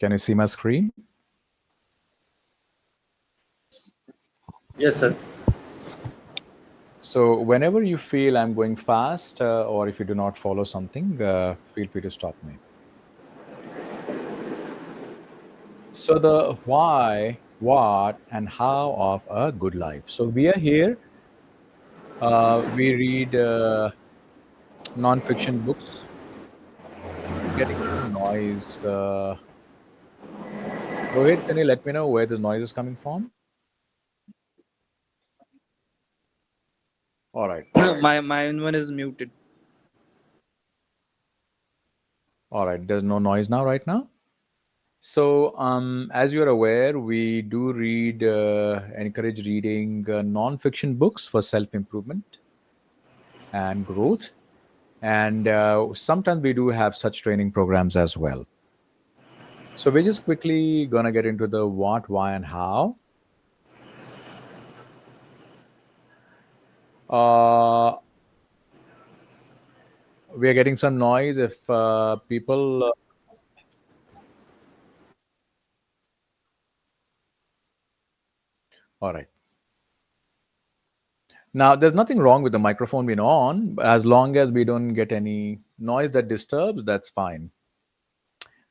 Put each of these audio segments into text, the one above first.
Can you see my screen? Yes, sir. So whenever you feel I'm going fast, or if you do not follow something, feel free to stop me. So the why, what, and how of a good life. So we are here. We read non-fiction books. Getting some noise. Rohit, can you let me know where the noise is coming from? All right. My own one is muted. All right. There's no noise now, right now. So, as you're aware, we do read, encourage reading non-fiction books for self-improvement and growth. And sometimes we do have such training programs as well. So we're just quickly gonna get into the what, why, and how. Uh, we are getting some noise. If people, all right. Now, there's nothing wrong with the microphone being on, as long as we don't get any noise that disturbs. That's fine.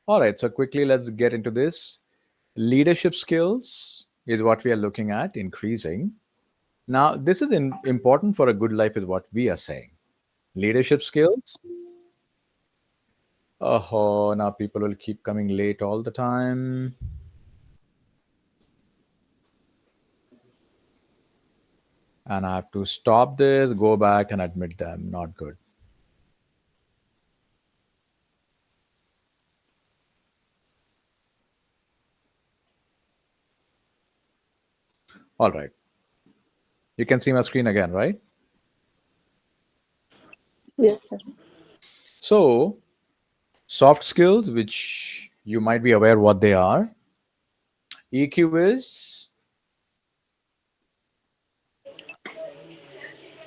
All right. So quickly, let's get into this. Leadership skills is what we are looking at increasing. Now, this is important for a good life, is what we are saying. Leadership skills. Oh, now people will keep coming late all the time. And I have to stop this, go back and admit them. Not good. All right. You can see my screen again, right? Yes, sir. So, soft skills, which you might be aware what they are. EQ is,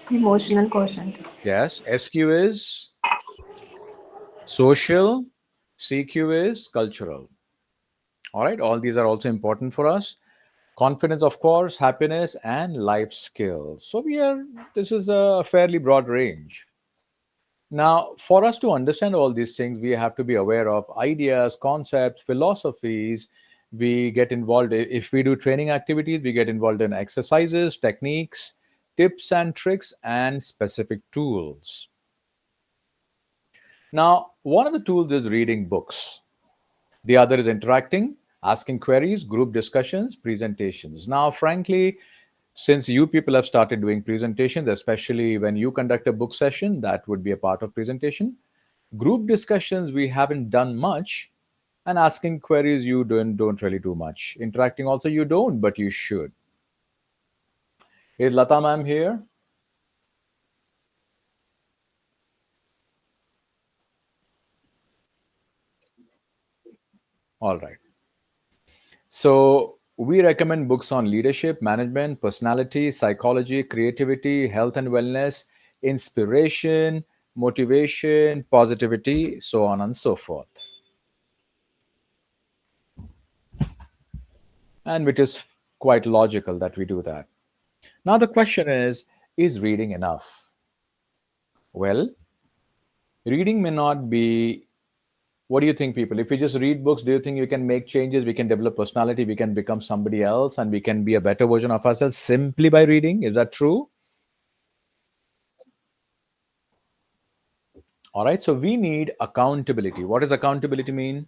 Emotional quotient. yes. SQ is social. CQ is cultural. All right. All these are also important for us. Confidence, of course, happiness, and life skills. So this is a fairly broad range. Now, for us to understand all these things, we have to be aware of ideas, concepts, philosophies. We get involved, if we do training activities, we get involved in exercises, techniques, tips and tricks, and specific tools. Now, one of the tools is reading books. The other is interacting, asking queries, group discussions, presentations. Now, frankly, since you people have started doing presentations, especially when you conduct a book session, that would be a part of presentation. Group discussions, we haven't done much. And asking queries, you don't really do much. Interacting also, you don't, but you should. Is Lata ma'am here? All right. So we recommend books on leadership, management, personality, psychology, creativity, health and wellness, inspiration, motivation, positivity, so on and so forth. And which is quite logical that we do that. Now the question is reading enough? Well, reading may not be. What do you think, people? If we just read books, do you think we can make changes? We can develop personality, we can become somebody else, and we can be a better version of ourselves simply by reading? Is that true? All right, so we need accountability. What does accountability mean?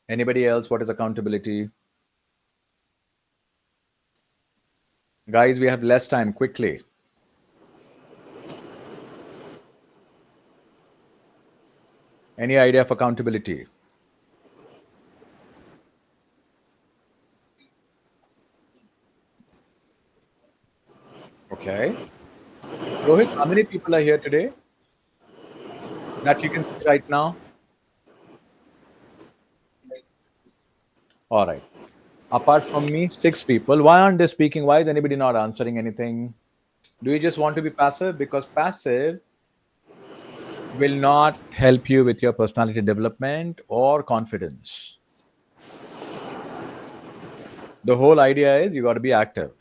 Anybody else? What is accountability? Guys, we have less time. Quickly. Any idea of accountability? Okay. Rohit, how many people are here today that you can see right now? All right. Apart from me, six people. Why aren't they speaking? Why is anybody not answering anything? Do you just want to be passive? Because passive will not help you with your personality development or confidence. The whole idea is you got to be active.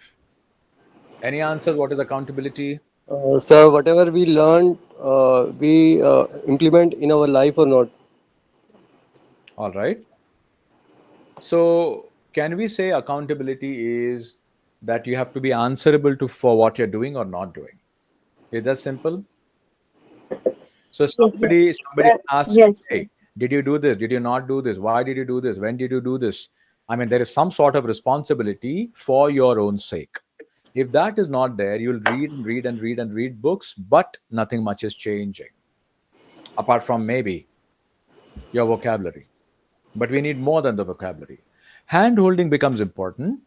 Any answers? What is accountability? Sir, whatever we learn, we implement in our life or not. All right. So, can we say accountability is that you have to be answerable to for what you're doing or not doing? Is that simple? So Yes. somebody asks you, Yes, sir. hey, did you do this? Did you not do this? Why did you do this? When did you do this? I mean, there is some sort of responsibility for your own sake. If that is not there, you'll read and read and read and read books, but nothing much is changing, apart from maybe your vocabulary. But we need more than the vocabulary. Hand holding becomes important.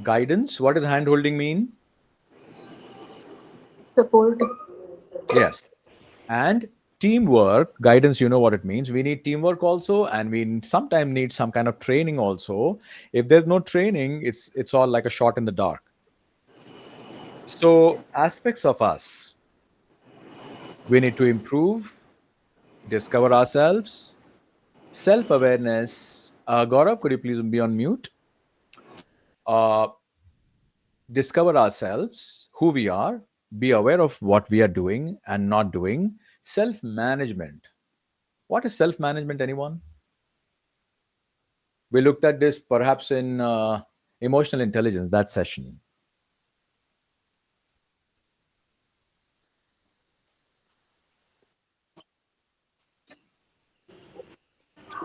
Guidance, what does hand holding mean? Support. Yes. And teamwork, guidance, you know what it means. We need teamwork also, and we sometimes need some kind of training also. If there's no training, it's all like a shot in the dark. So aspects of us, we need to improve, discover ourselves, self-awareness. Gaurav, could you please be on mute? Uh, discover ourselves, who we are, be aware of what we are doing and not doing. Self-management. What is self-management, anyone? We looked at this perhaps in emotional intelligence, that session.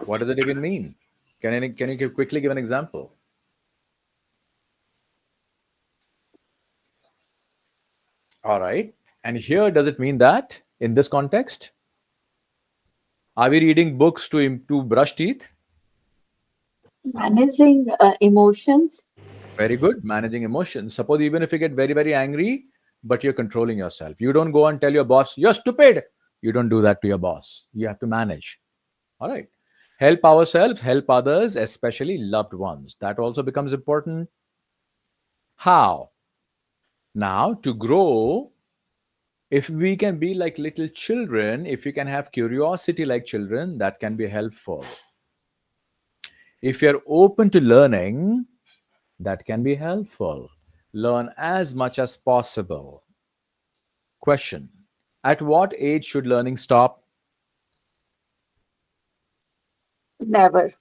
What does it even mean? Can you quickly give an example? All right. And here, does it mean that in this context, are we reading books to brush teeth? Managing emotions. Very good. Managing emotions. Suppose even if you get very, very angry, but you're controlling yourself. You don't go and tell your boss, you're stupid. You don't do that to your boss. You have to manage. All right. Help ourselves, help others, especially loved ones. That also becomes important. How? Now, to grow, if we can be like little children, if we can have curiosity like children, that can be helpful. If you're open to learning, that can be helpful. Learn as much as possible. Question: at what age should learning stop? Never.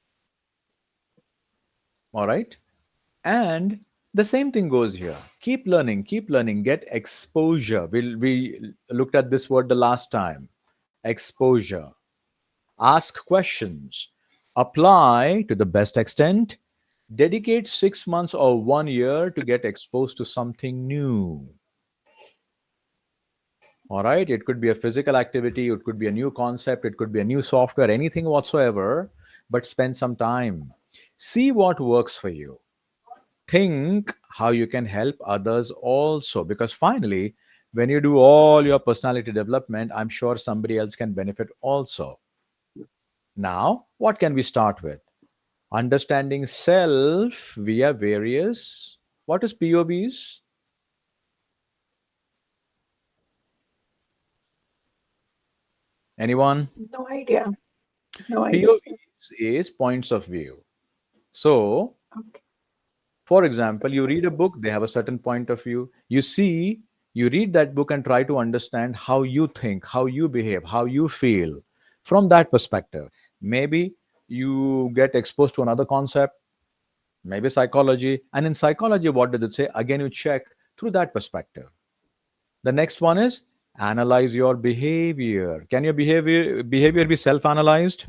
All right. And the same thing goes here. Keep learning, get exposure. We looked at this word the last time. Exposure. Ask questions. Apply to the best extent. Dedicate 6 months or 1 year to get exposed to something new. All right. It could be a physical activity, it could be a new concept, it could be a new software, anything whatsoever, but spend some time. See what works for you. Think how you can help others also, because finally, when you do all your personality development, I'm sure somebody else can benefit also. Now, what can we start with? Understanding self via various, what is POBs? Anyone? No idea. No idea, sir. POVs is points of view. So, Okay. for example, you read a book, they have a certain point of view. You read that book and try to understand how you think, how you behave, how you feel from that perspective. Maybe you get exposed to another concept, maybe psychology. And in psychology, what did it say? Again, you check through that perspective. The next one is analyze your behavior. Can your behavior be self-analyzed?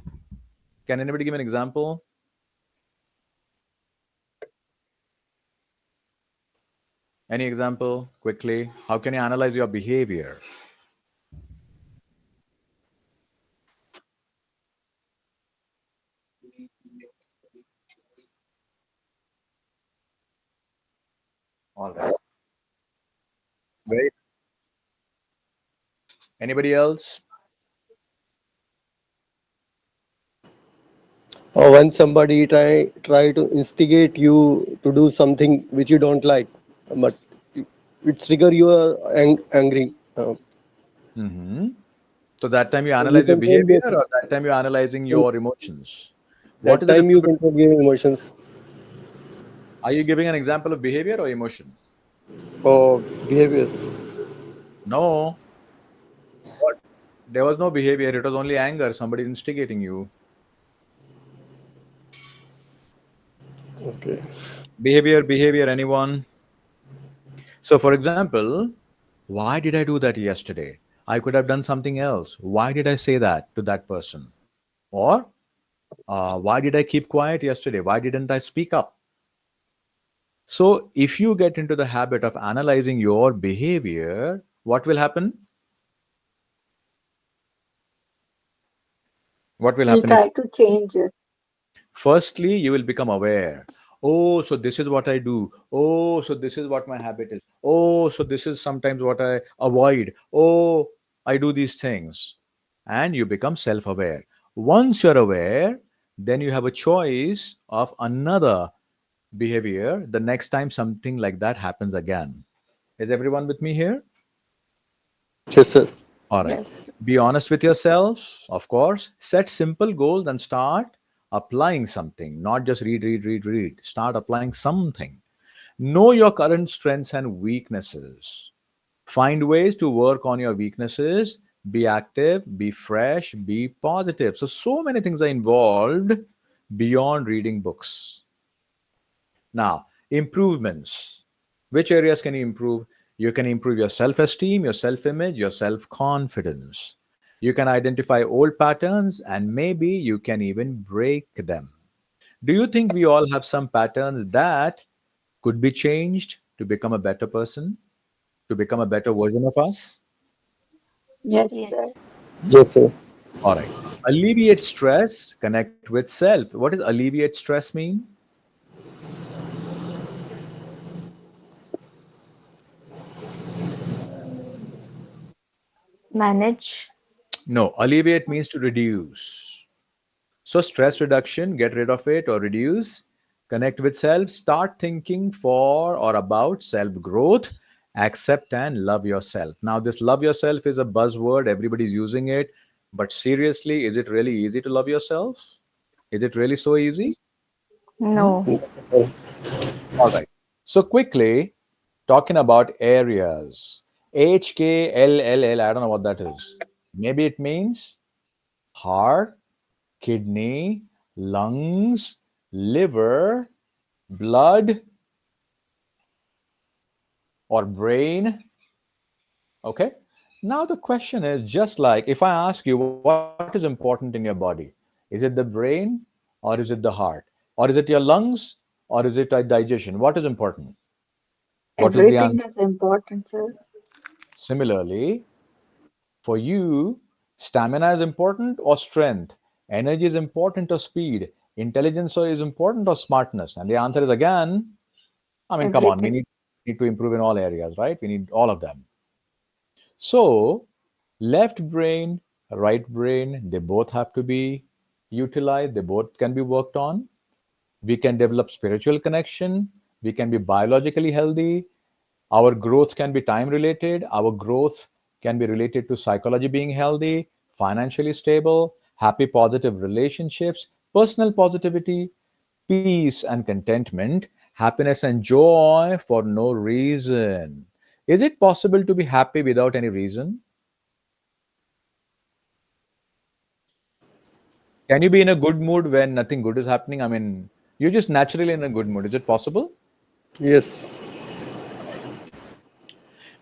Can anybody give an example? Any example quickly? How can you analyze your behavior? All right. Very. Anybody else? Or when somebody try to instigate you to do something which you don't like, but it trigger your angry. Hmm. So that time you So you analyze your control behavior, yourself. or that time you're analyzing And your emotions? What that is the time you difference between? control your emotions Are you giving an example of behavior or emotion? or behavior. No. What? There was no behavior. It was only anger. Somebody instigating you. Okay. Behavior. Anyone? So, for example, why did I do that yesterday? I could have done something else. Why did I say that to that person? Or why did I keep quiet yesterday? Why didn't I speak up? So, if you get into the habit of analyzing your behavior, what will happen? What will We'll happen if, try to change it. firstly, you will become aware. Oh, so this is what I do. Oh, so this is what my habit is. Oh, so this is sometimes what I avoid. Oh, I do these things. And you become self aware. Once you're aware, then you have a choice of another behavior the next time something like that happens again. Is everyone with me here? Yes, sir. All right. Yes. Be honest with yourself, of course. Set simple goals and start applying something, not just read. Start applying something. Know your current strengths and weaknesses. Find ways to work on your weaknesses. Be active, be fresh, be positive. So many things are involved beyond reading books. Now, improvements. Which areas can you improve? You can improve your self esteem, your self image, your self confidence. You can identify old patterns and maybe you can even break them. Do you think we all have some patterns that could be changed to become a better person, to become a better version of us? Yes, sir. Yes. Hmm? Yes, sir. All right. Alleviate stress, connect with self. What does alleviate stress mean? Manage. No, alleviate means to reduce. So, stress reduction, get rid of it or reduce, connect with self, start thinking for or about self growth, accept and love yourself. Now, this love yourself is a buzzword, everybody's using it, but seriously, is it really easy to love yourself? Is it really so easy? Hmm? No. All right. So, quickly talking about areas HKLLL, I don't know what that is. Maybe it means heart, kidney, lungs, liver, blood, or brain. Okay. Now the question is just like if I ask you what is important in your body, is it the brain or is it the heart? Or is it your lungs or is it a digestion? What is important? What is the Everything answer? is important, sir. Similarly, for you, stamina is important or strength? Energy is important or speed? Intelligence is important or smartness? And the answer is again, I mean, come on, we Everything. need to improve in all areas, right? We need all of them. So, left brain, right brain, they both have to be utilized, they both can be worked on. We can develop spiritual connection, we can be biologically healthy, our growth can be time related, our growth can be related to psychology being healthy, financially stable, happy, positive relationships, personal positivity, peace and contentment, happiness and joy for no reason. Is it possible to be happy without any reason? Can you be in a good mood when nothing good is happening? I mean, you're just naturally in a good mood. Is it possible? Yes.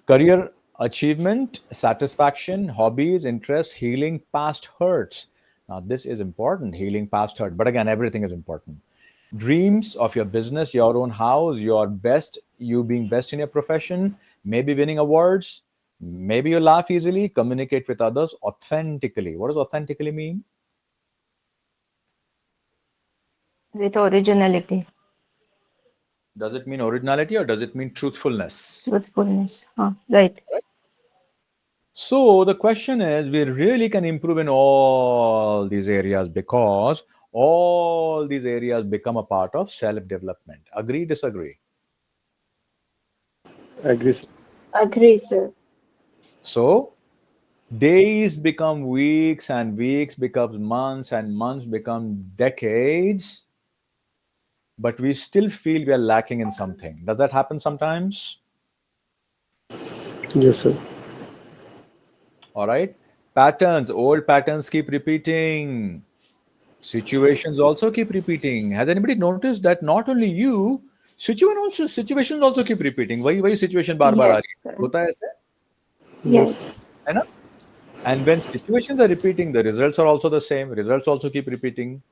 Career achievement, satisfaction, hobbies, interests, healing past hurts. Now, this is important, healing past hurt. But again, everything is important. Dreams of your business, your own house, your best, you being best in your profession, maybe winning awards, maybe you laugh easily, communicate with others authentically. What does authentically mean? With originality. Does it mean originality or does it mean truthfulness? Truthfulness. Right. So the question is, we really can improve in all these areas because all these areas become a part of self-development. Agree, disagree? Agree, sir. Agree, sir. So days become weeks and weeks becomes months and months become decades, but we still feel we are lacking in something. Does that happen sometimes? Yes, sir. All right. Patterns, old patterns keep repeating. Situations also keep repeating. Has anybody noticed that not only you, situations also keep repeating? वही situation बार बार आ Yes, रही है. sir. होता है ऐसे, Yes. Yes. है ना? And when situations are repeating, the results are also the same. Results also keep repeating,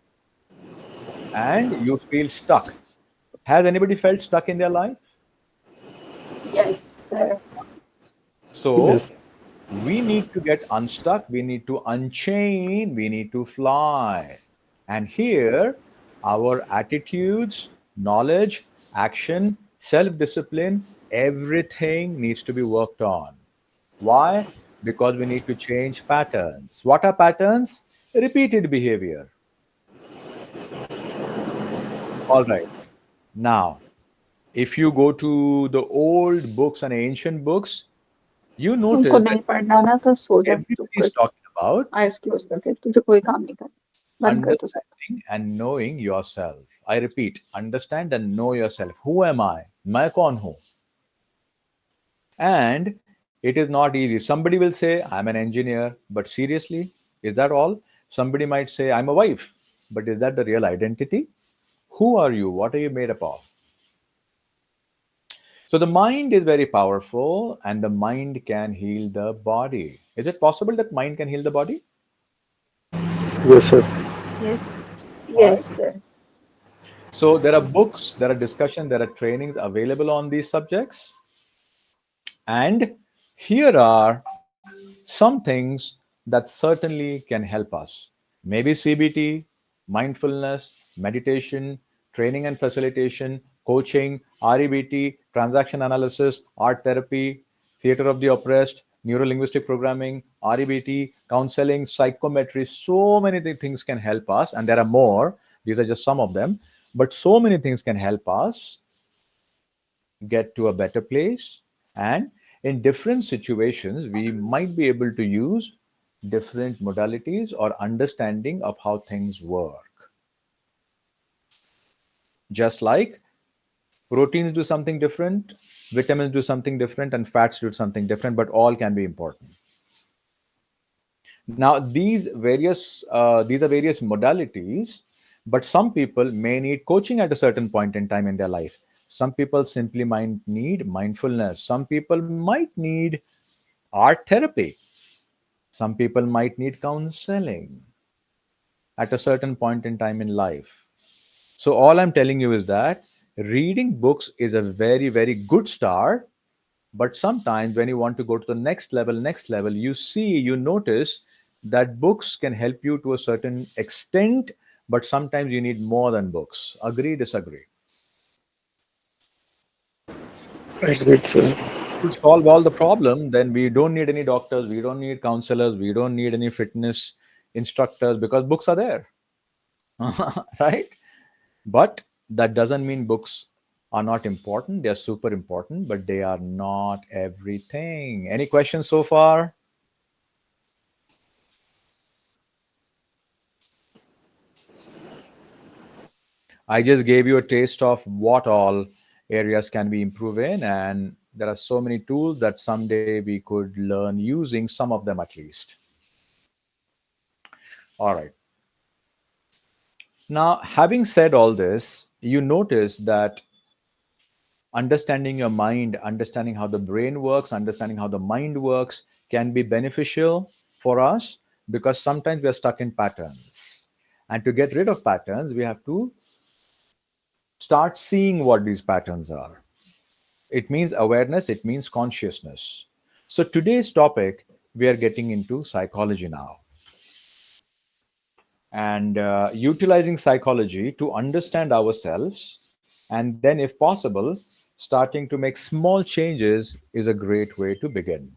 and you feel stuck. Has anybody felt stuck in their life? Yes, sir. So Yes. we need to get unstuck, we need to unchain, we need to fly. And here, our attitudes, knowledge, action, self discipline, everything needs to be worked on. Why? Because we need to change patterns. What are patterns? Repeated behavior. All right. Now, if you go to the old books and ancient books, you तुमको notice that नहीं पढ़ना ना तो सो जा चुप everybody is कर talking about eyes close करके तुझे कोई काम नहीं करना बंद कर तो सब understanding and knowing yourself. I repeat, understand and know yourself. Who am I? मैं कौन हूँ? And it is not easy. Somebody will say, I'm an engineer, but seriously, is that all? Somebody might say, I'm a wife, but is that the real identity? Who are you? What are you made up of? So the mind is very powerful and the mind can heal the body. Is it possible that mind can heal the body? Yes, sir. Yes. All right. yes sir So there are books, there are discussion, there are trainings available on these subjects. And here are some things that certainly can help us. Maybe CBT, mindfulness, meditation, training and facilitation, coaching, REBT, transaction analysis, art therapy, theater of the oppressed, neuro linguistic programming, REBT, counseling, psychometry. So many things can help us, and there are more. These are just some of them, but so many things can help us get to a better place. And in different situations, we might be able to use different modalities or understanding of how things work. Just like proteins do something different, vitamins do something different, and fats do something different, but all can be important. Now, these are various modalities, but some people may need coaching at a certain point in time in their life. Some people simply might need mindfulness. Some people might need art therapy. Some people might need counseling at a certain point in time in life. So, all I'm telling you is that reading books is a very, very good start. But sometimes when you want to go to the next level, you notice that books can help you to a certain extent, but sometimes you need more than books. Agree, disagree? Agreed, sir. To solve all the problem, then we don't need any doctors, we don't need counselors, we don't need any fitness instructors because books are there. Right? But that doesn't mean books are not important. They are super important, but they are not everything. Any questions so far? I just gave you a taste of what all areas can be improved in, and there are so many tools that someday we could learn using some of them at least. All right. Now, having said all this, you notice that understanding your mind, understanding how the brain works, understanding how the mind works can be beneficial for us because sometimes we are stuck in patterns. And to get rid of patterns, we have to start seeing what these patterns are. It means awareness, it means consciousness. So today's topic, we are getting into psychology now. And utilizing psychology to understand ourselves, and then, if possible, starting to make small changes is a great way to begin.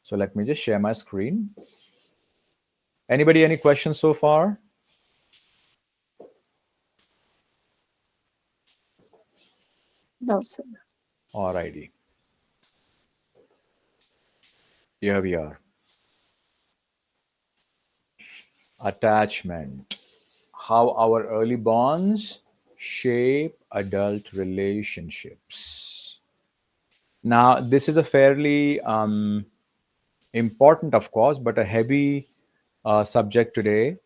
So let me just share my screen. Anybody, any questions so far? no sir Alrighty. Here we are. Attachment. How our early bonds shape adult relationships. Now, this is a fairly important, of course, but a heavy subject today.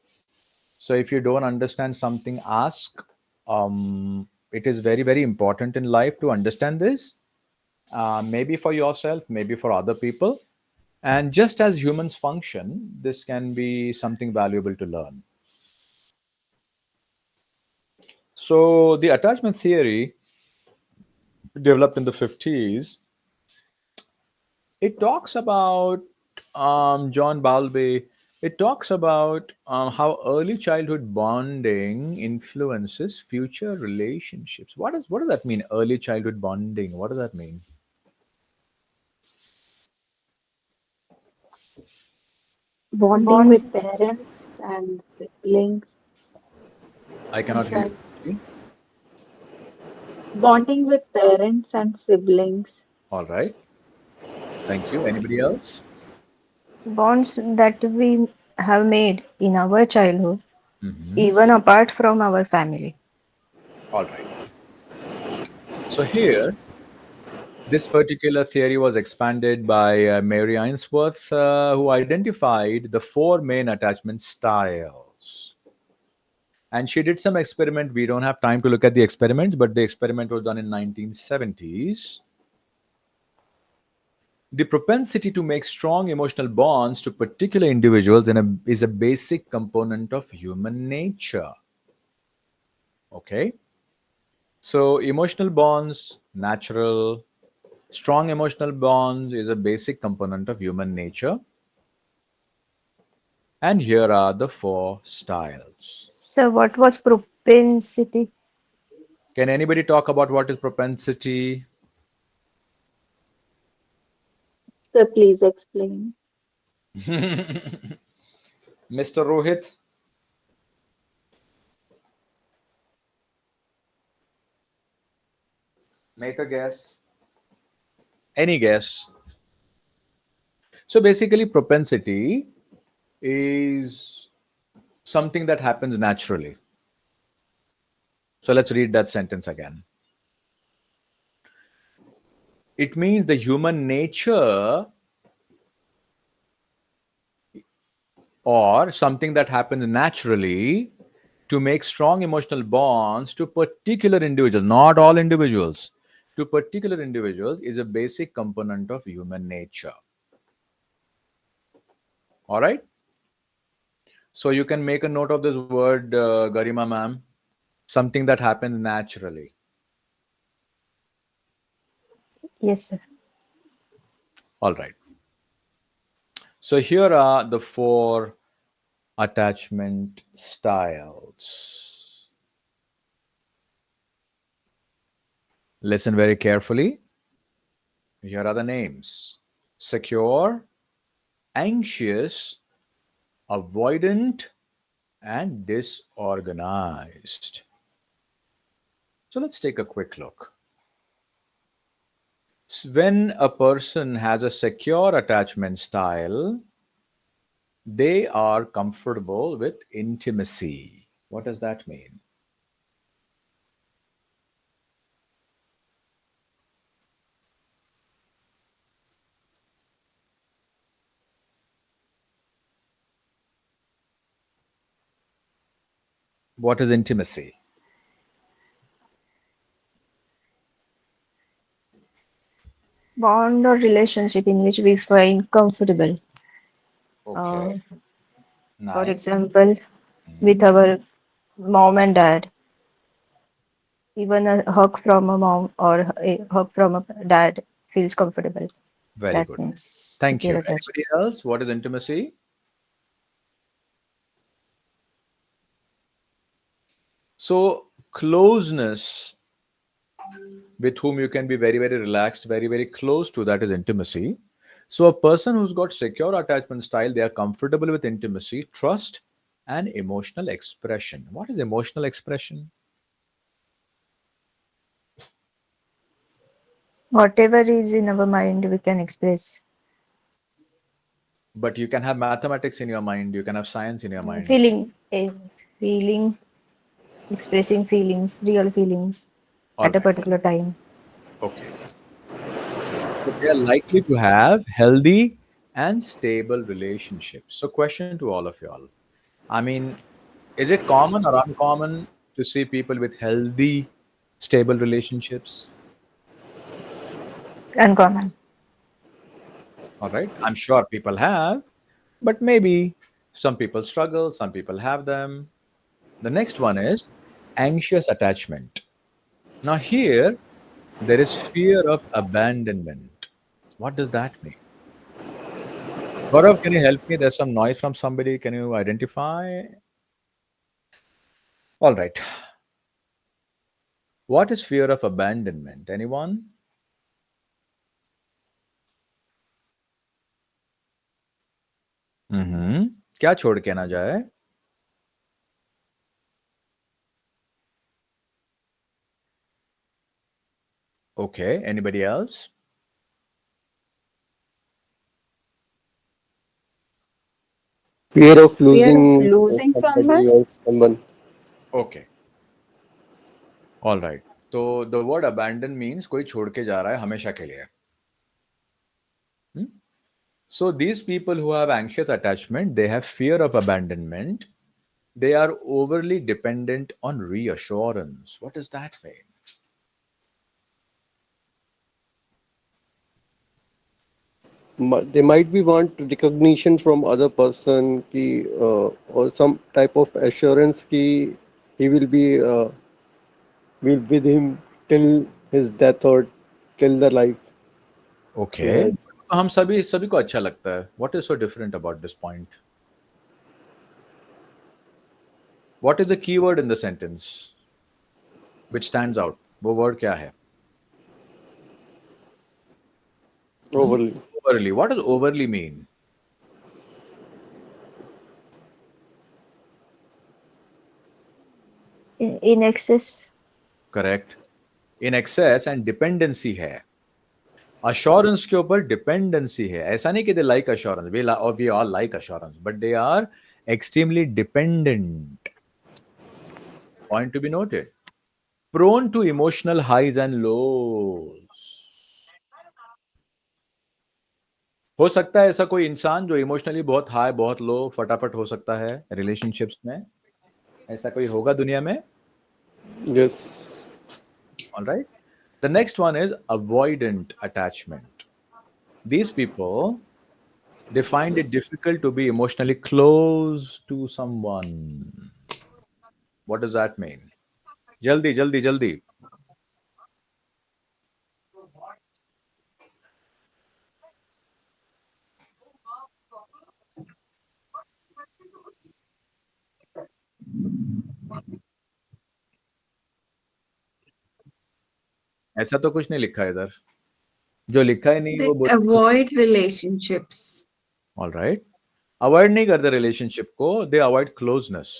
So, if you don't understand something, ask. It is very, very important in life to understand this, maybe for yourself, maybe for other people. And just as humans function, this can be something valuable to learn. So, the attachment theory developed in the 50s, it talks about John Bowlby. It talks about how early childhood bonding influences future relationships. What does that mean? Early childhood bonding. What does that mean? Bonding with parents and siblings. I cannot hear That you. bonding with parents and siblings. All right. Thank you. Anybody else? Bonds that we have made in our childhood, Hmm. even apart from our family. All right. So here, this particular theory was expanded by Mary Ainsworth, who identified the four main attachment styles. And she did some experiment. We don't have time to look at the experiments, but the experiment was done in 1970s. The propensity to make strong emotional bonds to particular individuals is a basic component of human nature. Okay, so emotional bonds, natural. Strong emotional bonds is a basic component of human nature. And here are the four styles. So, what was propensity? Can anybody talk about what is propensity? So please explain. Mr. Rohit, make a guess. Any guess? So basically, propensity is something that happens naturally. So let's read that sentence again. It means the human nature or something that happens naturally to make strong emotional bonds to particular individuals, not all individuals, to particular individuals is a basic component of human nature. All right. So you can make a note of this word, Garima ma'am, something that happens naturally. Yes, sir. All right. So here are the four attachment styles. Listen very carefully. Here are the names: secure, anxious, avoidant, and disorganized. So let's take a quick look. When a person has a secure attachment style, they are comfortable with intimacy. What does that mean? What is intimacy? Bond or relationship in which we find comfortable. Okay, Uh, for nice. example, with Mhm. our mom and dad, even a hug from a mom or a hug from a dad feels comfortable. Very That good. means Thank secure you. attachment. Anybody else? What is intimacy? So, closeness with whom you can be very, very relaxed, very, very close to, that is intimacy. So, a person who's got secure attachment style, they are comfortable with intimacy, trust, and emotional expression. What is emotional expression? Whatever is in our mind, we can express. But you can have mathematics in your mind, you can have science in your mind. Feeling, feeling, expressing feelings, real feelings All at a right. particular time. Okay. So they are likely to have healthy and stable relationships. So, question to all of y'all. I mean, is it common or uncommon to see people with healthy, stable relationships? Uncommon. All right. I'm sure people have, but maybe some people struggle, some people have them. The next one is anxious attachment. Now, here, there is fear of abandonment. What does that mean? Gaurav, can you help me? There's some noise from somebody. Can you identify? All right. What is fear of abandonment? Anyone? हम्म क्या छोड़ के ना जाए? Okay. Anybody else? Fear of Fear of losing losing someone. somebody or someone. Okay. All right. So the word abandon means कोई छोड़ के जा रहा है हमेशा के लिए. Hmm? So these people who have anxious attachment, they have fear of abandonment. They are overly dependent on reassurance. What does that mean? They might be want recognition from other person ki, or some type of assurance ki he will with him till his death or till the life he Okay. has. हम सभी को अच्छा लगता है. What is so different about this point? What is the key word in the sentence which stands out? वो word क्या है? Hmm? Overly. Overly. What does overly mean? In excess. Correct. In excess and dependency है. Assurance के ऊपर dependency है. ऐसा नहीं कि they like assurance. We all like assurance, but they are extremely dependent. Point to be noted. Prone to emotional highs and lows. हो सकता है ऐसा कोई इंसान जो इमोशनली बहुत हाई बहुत लो फटाफट हो सकता है रिलेशनशिप्स में. ऐसा कोई होगा दुनिया में? Yes. All right. The next one is avoidant attachment. These people, they find it difficult to be emotionally close to someone. What does that mean? Jaldi, jaldi, jaldi. ऐसा तो कुछ नहीं लिखा है इधर. जो लिखा ही नहीं वो That बोल. avoid relationships. All right. Avoid नहीं करते relationship को. They avoid closeness.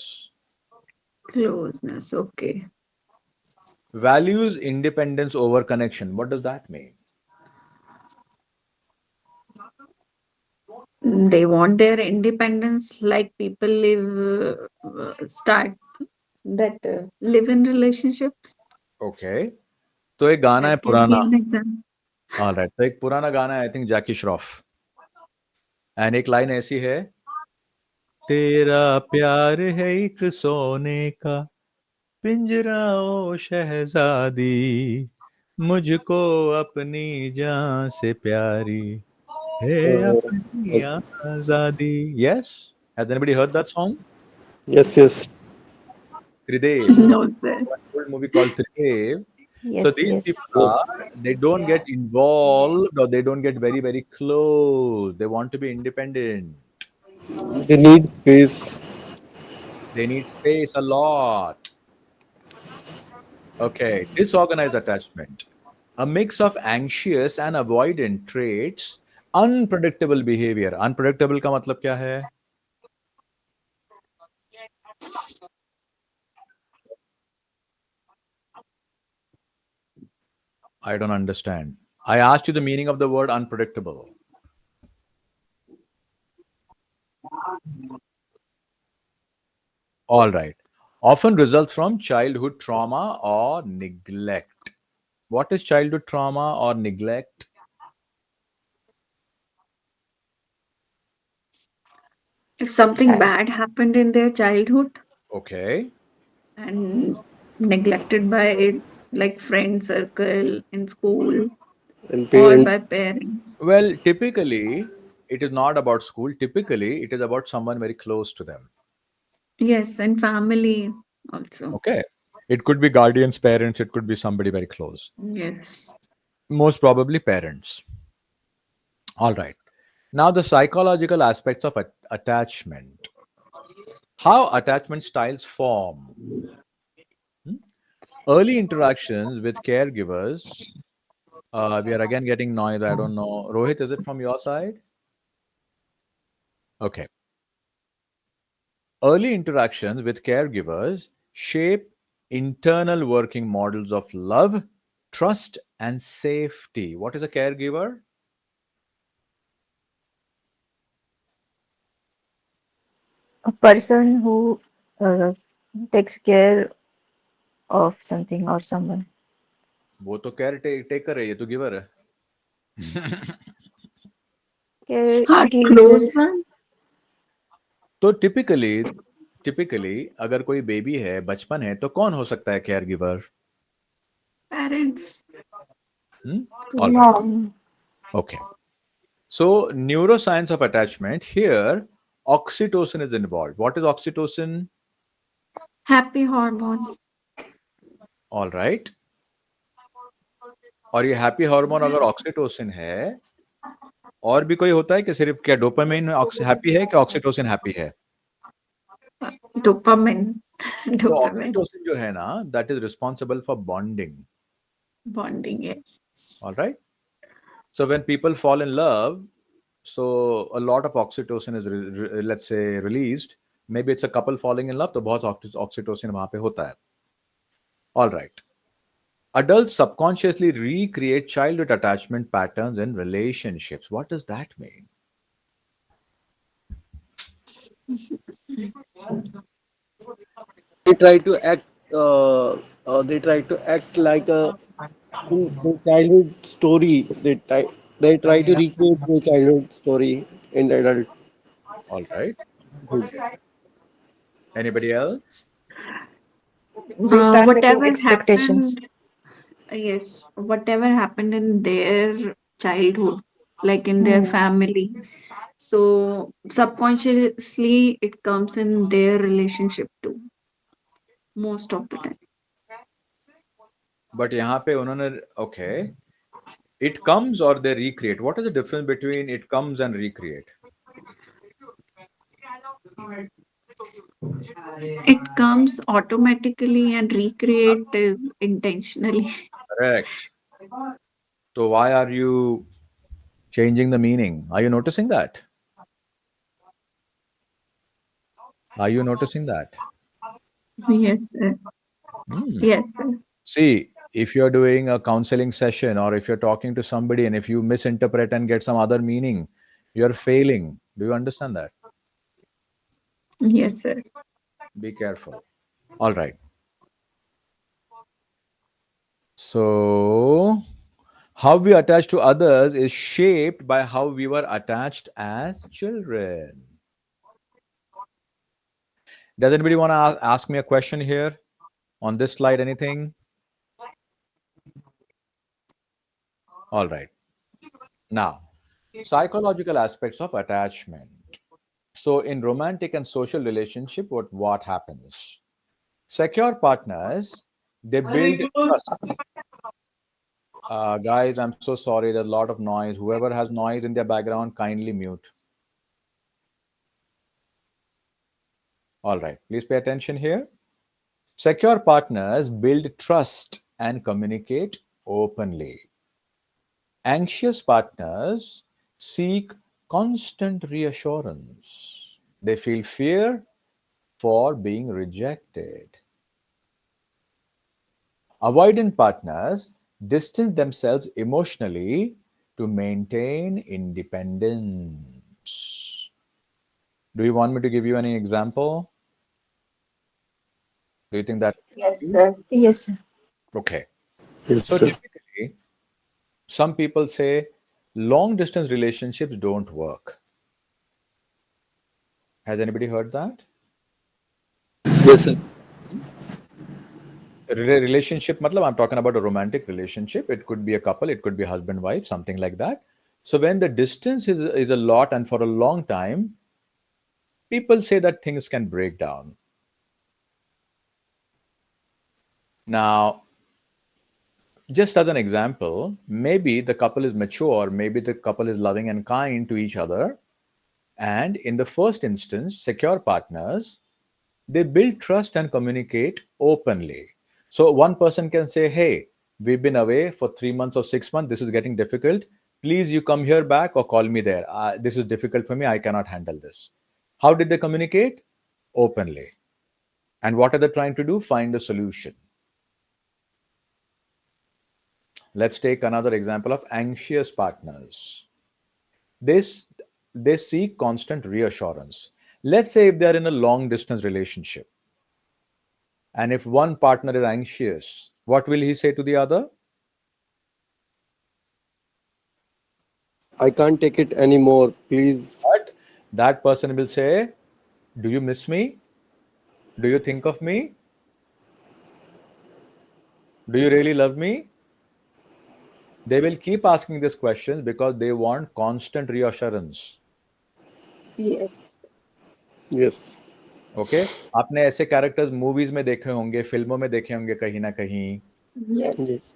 Closeness. Okay. Values independence over connection. What does that mean? They want their independence like people start that live in relationships. Okay. तो एक गाना है That can be पुराना. an example. All right. तो एक पुराना गाना है I think Jackie Shroff. And एक लाइन ऐसी है. तेरा प्यार है एक सोने का पिंजरा ओ शहजादी मुझको अपनी जान से प्यारी है Uh, अपनी आजादी. Yes. Has anybody heard that song? yes, yes. Tridev. No, sir. One old movie called Tridev. So Yes, these people yes. Yes. are, they don't get involved or they don't get very, very close. They want to be independent. They need space. They need space a lot. Okay. Disorganized attachment. A mix of anxious and avoidant traits. Unpredictable behavior. Unpredictable का मतलब क्या है? I don't understand. I asked you the meaning of the word unpredictable. All right. Often results from childhood trauma or neglect. What is childhood trauma or neglect? If something Child. bad happened in their childhood Okay. and neglected by like friend circle in school And or parents. by parents. Well, typically, it is not about school. Typically, it is about someone very close to them. Yes, and family also. Okay. It could be guardians, parents, it could be somebody very close. Yes. Most probably parents. All right. Now, the psychological aspects of attachment. How attachment styles form. Hmm? Early interactions with caregivers. We are again getting noise. I don't know. Rohit, is it from your side? Okay. Early interactions with caregivers shape internal working models of love, trust, and safety. What is a caregiver? A person who uh, takes care of something or someone. वो तो care taker है ये तो giver है Our close Caregivers. one, तो typically अगर कोई baby है बचपन है तो कौन हो सकता है care giver parents. All right Mom. Okay so neuroscience of attachment here oxytocin is involved. What is oxytocin? Happy hormone. All right. और ये हैप्पी हार्मोन अगर ऑक्सीटोसिन है और भी कोई होता है कि सिर्फ क्या डोपामाइन हैप्पी है कि ऑक्सीटोसिन हैप्पी है Dopamine. तो Dopamine. ऑक्सीटोसिन जो है ना that is responsible for bonding Bonding, yes. All right so when people fall in love so a lot of oxytocin is let's say released. Maybe it's a couple falling in love तो बहुत oxytocin वहां पे होता है. All right. Adults subconsciously recreate childhood attachment patterns in relationships. What does that mean? They try to act. They try to act like a in the childhood story. They try to recreate the childhood story in adulthood. All right. Anybody else? They start making Whatever expectations. happened, yes, whatever happened in their childhood, like in their Hmm. family. So subconsciously, it comes in their relationship too, most of the time. But यहाँ पे उन्होंने okay. It comes or they recreate. What is the difference between it comes and recreate? It comes automatically and recreate is intentionally. Correct. So why are you changing the meaning? Are you noticing that? Are you noticing that? Yes, sir. Hmm. Yes, sir. See, if you're doing a counseling session or if you're talking to somebody and if you misinterpret and get some other meaning, you're failing. Do you understand that? Yes, sir. Be careful. All right. So, how we attach to others is shaped by how we were attached as children. Does anybody want to ask me a question here on this slide? Anything? All right. Now, psychological aspects of attachment. So, in romantic and social relationship, what happens? Secure partners, they build trust. Guys, I'm so sorry. There's a lot of noise. Whoever has noise in their background, kindly mute. All right. Please pay attention here. Secure partners build trust and communicate openly. Anxious partners seek constant reassurance. They feel fear for being rejected. Avoidant partners distance themselves emotionally to maintain independence. Do you want me to give you any example? Do you think that? Yes, sir. Yes, sir. Okay. Yes, So sir. typically, some people say long distance relationships don't work. Has anybody heard that? Yes, sir. Relationship, matlab, I'm talking about a romantic relationship. It could be a couple, it could be husband, wife, something like that. So when the distance is a lot and for a long time, people say that things can break down. Now, just as an example, maybe the couple is mature, maybe the couple is loving and kind to each other, and in the first instance, secure partners, they build trust and communicate openly. So one person can say, hey, we've been away for 3 months or 6 months, this is getting difficult, please you come here back or call me there, this is difficult for me, I cannot handle this. How did they communicate? Openly. And what are they trying to do? Find a solution. Let's take another example of anxious partners. This they seek constant reassurance. Let's say if they are in a long distance relationship, and if one partner is anxious, what will he say to the other? I can't take it anymore. Please. But that person will say, do you miss me? Do you think of me? Do you really love me? They will keep asking these questions because they want constant reassurance. Yes. Yes. Okay आपने ऐसे characters movies में देखे होंगे, फिल्मों में देखे होंगे कहीं ना कहीं. Yes. Yes.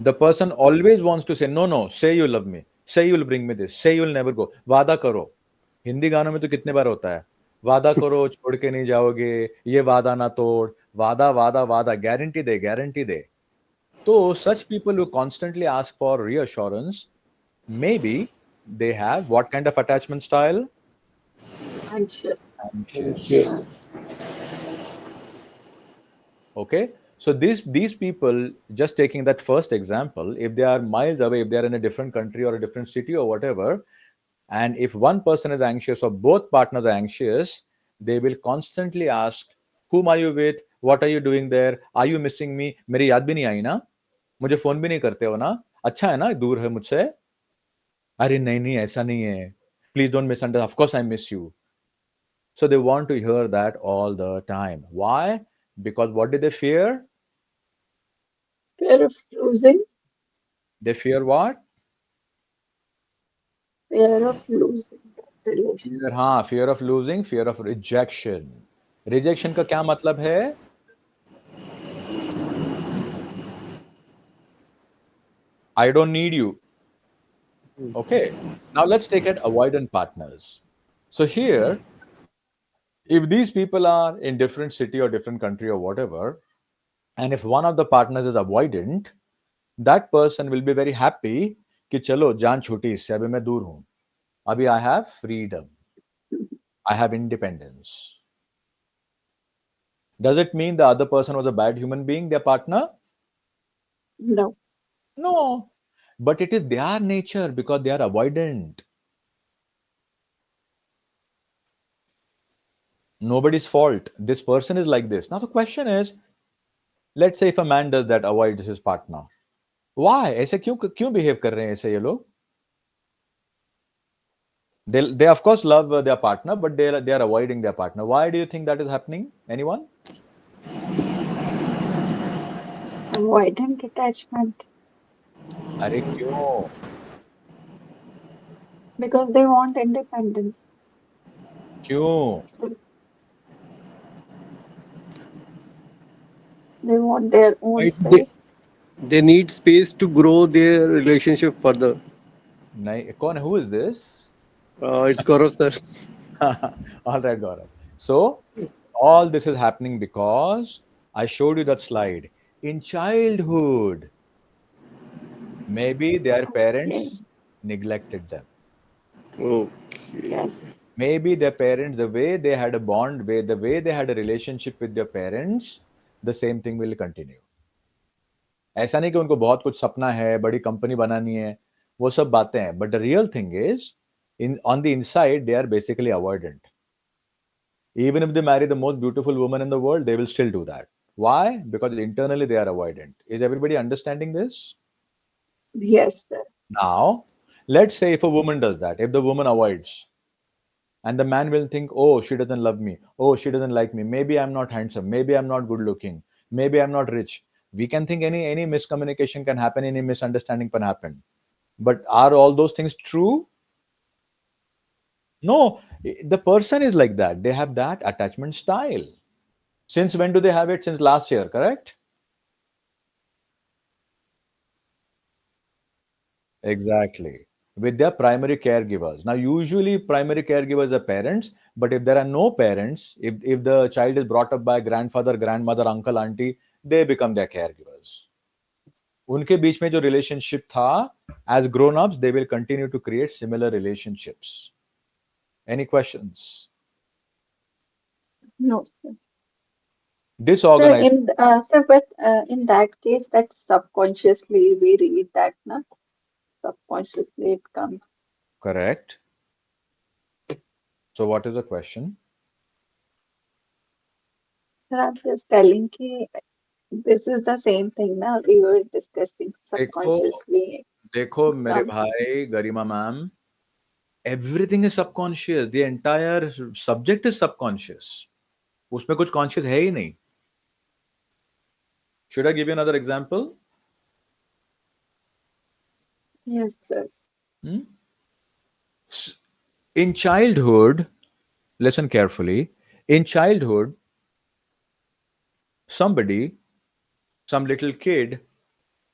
The person always wants to say, no, no, say you love me, say you'll bring me this, say you'll never go. वादा करो. हिंदी गानों में तो कितने बार होता है, वादा करो छोड़ के नहीं जाओगे, ये वादा ना तोड़, वादा वादा वादा, गारंटी दे. तो such people who constantly ask for reassurance, maybe they have what kind of attachment style? Anxious. Anxious. Yes. Okay, so these people, just taking that first example, if they are miles away, if they are in a different country or a different city or whatever, and if one person is anxious or both partners are anxious, they will constantly ask, whom are you with, what are you doing there, are you missing me, मेरी याद भी नहीं आई ना, मुझे phone भी नहीं करते हो ना, अच्छा है ना दूर है मुझसे, अरे नहीं नहीं ऐसा नहीं है, please don't misunderstand, of course I miss you. So they want to hear that all the time. Why? Because what do they fear? Fear of losing. They fear what? Fear of losing that relation. Fear, हाँ, fear of losing, fear of rejection. Rejection का क्या मतलब है? I don't need you. Okay. Now let's take it avoidant partners. So here, if these people are in different city or different country or whatever, and if one of the partners is avoidant, that person will be very happy कि चलो जान छूटी इससे, अभी मैं दूर हूं, अभी I have freedom, I have independence. Does it mean the other person was a bad human being, their partner? No. No, but it is their nature because they are avoidant. Nobody's fault. This person is like this. Now the question is, let's say if a man does that, avoids his partner. Why? ऐसे क्यों behave कर रहे हैं ऐसे ये लोग? They of course love their partner, but they are avoiding their partner. Why do you think that is happening? Anyone? Avoidant attachment. अरे क्यों? Because they want independence. क्यों? So they want their own Right. space. They need space to grow their relationship further. नहीं, कौन? Who is this? It's Gaurav sir. All right, Gaurav. So, all this is happening because I showed you that slide. In childhood, maybe their Okay. parents neglected them. Okay. Yes. Maybe their parents, the way they had a bond, the way they had a relationship with their parents, the same thing will continue. ऐसा नहीं कि उनको बहुत कुछ सपना है, बड़ी company बनानी है, वो सब बातें हैं. But the real thing is, On the inside, they are basically avoidant. Even if they marry the most beautiful woman in the world, they will still do that. Why? Because internally they are avoidant. Is everybody understanding this? Yes, sir. Now, let's say if a woman does that, if the woman avoids, and the man will think, oh, she doesn't love me, oh, she doesn't like me, maybe I'm not handsome, maybe I'm not good looking, maybe I'm not rich. We can think any miscommunication can happen, any misunderstanding can happen. But are all those things true? No, the person is like that. They have that attachment style. Since when do they have it? Since last year, correct? Exactly. With their primary caregivers. Now, usually primary caregivers are parents, but if there are no parents, if the child is brought up by grandfather, grandmother, uncle, auntie, they become their caregivers. उनके बीच में जो relationship था, as grown-ups, they will continue to create similar relationships. Any questions? No, sir. Sir, Disorganized, but in that case, that subconsciously we read that, na? Subconsciously it comes. correct. So what is the question? Sir, I'm just telling ki this is the same thing, na? We were discussing देखो subconsciously देखो it मेरे comes. भाई गरिमा ma'am, everything is subconscious. The entire subject is subconscious. उसमें कुछ conscious है ही नहीं. Should I give you another example? Yes, sir. Hmm? In childhood, listen carefully. In childhood, somebody, some little kid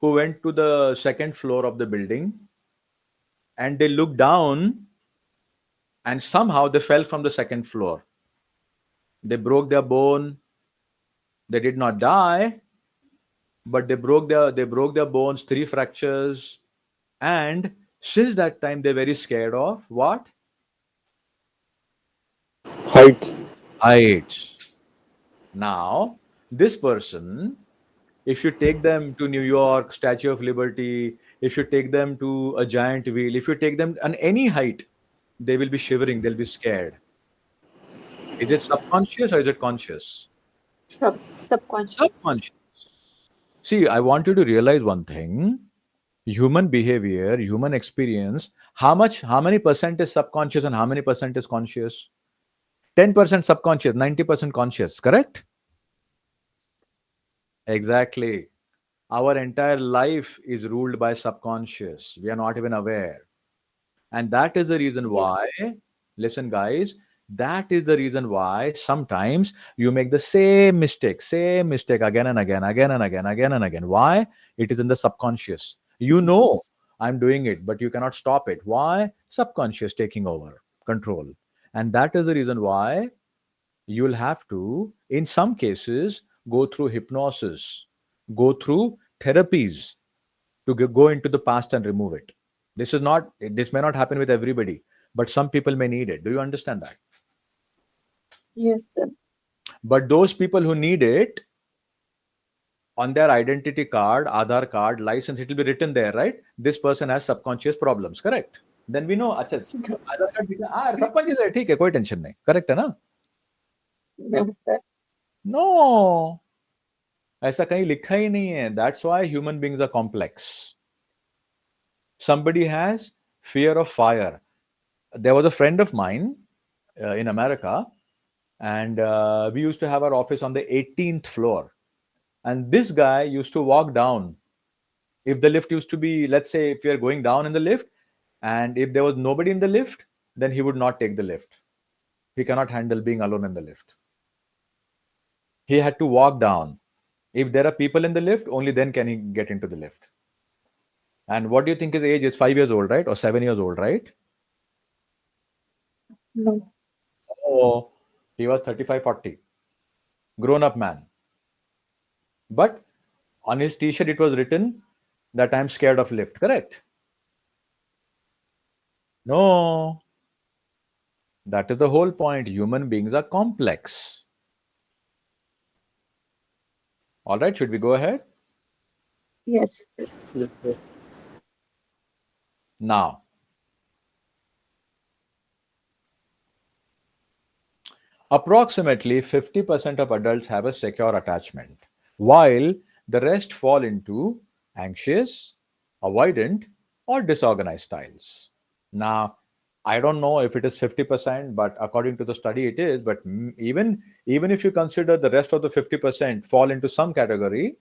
who went to the second floor of the building and they looked down and somehow they fell from the second floor. They broke their bone. They did not die, but they broke their bones, three fractures, and since that time they're very scared of what? Heights. Heights. Now, this person, if you take them to New York, Statue of Liberty, if you take them to a giant wheel, if you take them on any height, they will be shivering, they'll be scared. Is it subconscious or is it conscious? Subconscious. Subconscious. See, I want you to realize one thing. Human behavior, human experience, how many percent is subconscious and how many percent is conscious? 10% subconscious, 90% conscious, correct? Exactly. Our entire life is ruled by subconscious. We are not even aware. And that is the reason Yes. why, listen, guys, that is the reason why sometimes you make the same mistake again and again, again and again, again and again. Why? It is in the subconscious. You know, I'm doing it, but you cannot stop it. Why? Subconscious taking over control. And that is the reason why you'll have to, in some cases, go through hypnosis, go through therapies to go into the past and remove it. This may not happen with everybody, but some people may need it. Do you understand that? Yes, sir. But those people who need it, on their identity card, Aadhaar card, license, it will be written there, right? This person has subconscious problems, correct? Then we know, अच्छा, Aadhaar card subconscious है, ठीक है, कोई tension नहीं, correct है ना? No, sir. No, ऐसा कहीं लिखा ही नहीं है. That's why human beings are complex. Somebody has fear of fire. There was a friend of mine in America, and we used to have our office on the 18th floor. And this guy used to walk down. If the lift used to be, let's say, if we are going down in the lift, and if there was nobody in the lift, then he would not take the lift. He cannot handle being alone in the lift. He had to walk down. If there are people in the lift, only then can he get into the lift. And what do you think his age is? 5 years old, right? Or 7 years old, right? No. Oh, he was 35, 40. Grown up man. But on his t shirt, it was written that I'm scared of lift, correct? No, that is the whole point. Human beings are complex. All right, should we go ahead? Yes. Yes, sir. Now, Approximately 50% of adults have a secure attachment, while the rest fall into anxious, avoidant, or disorganized styles. Now, I don't know if it is 50%, but according to the study, it is. But even if you consider the rest of the 50% fall into some category,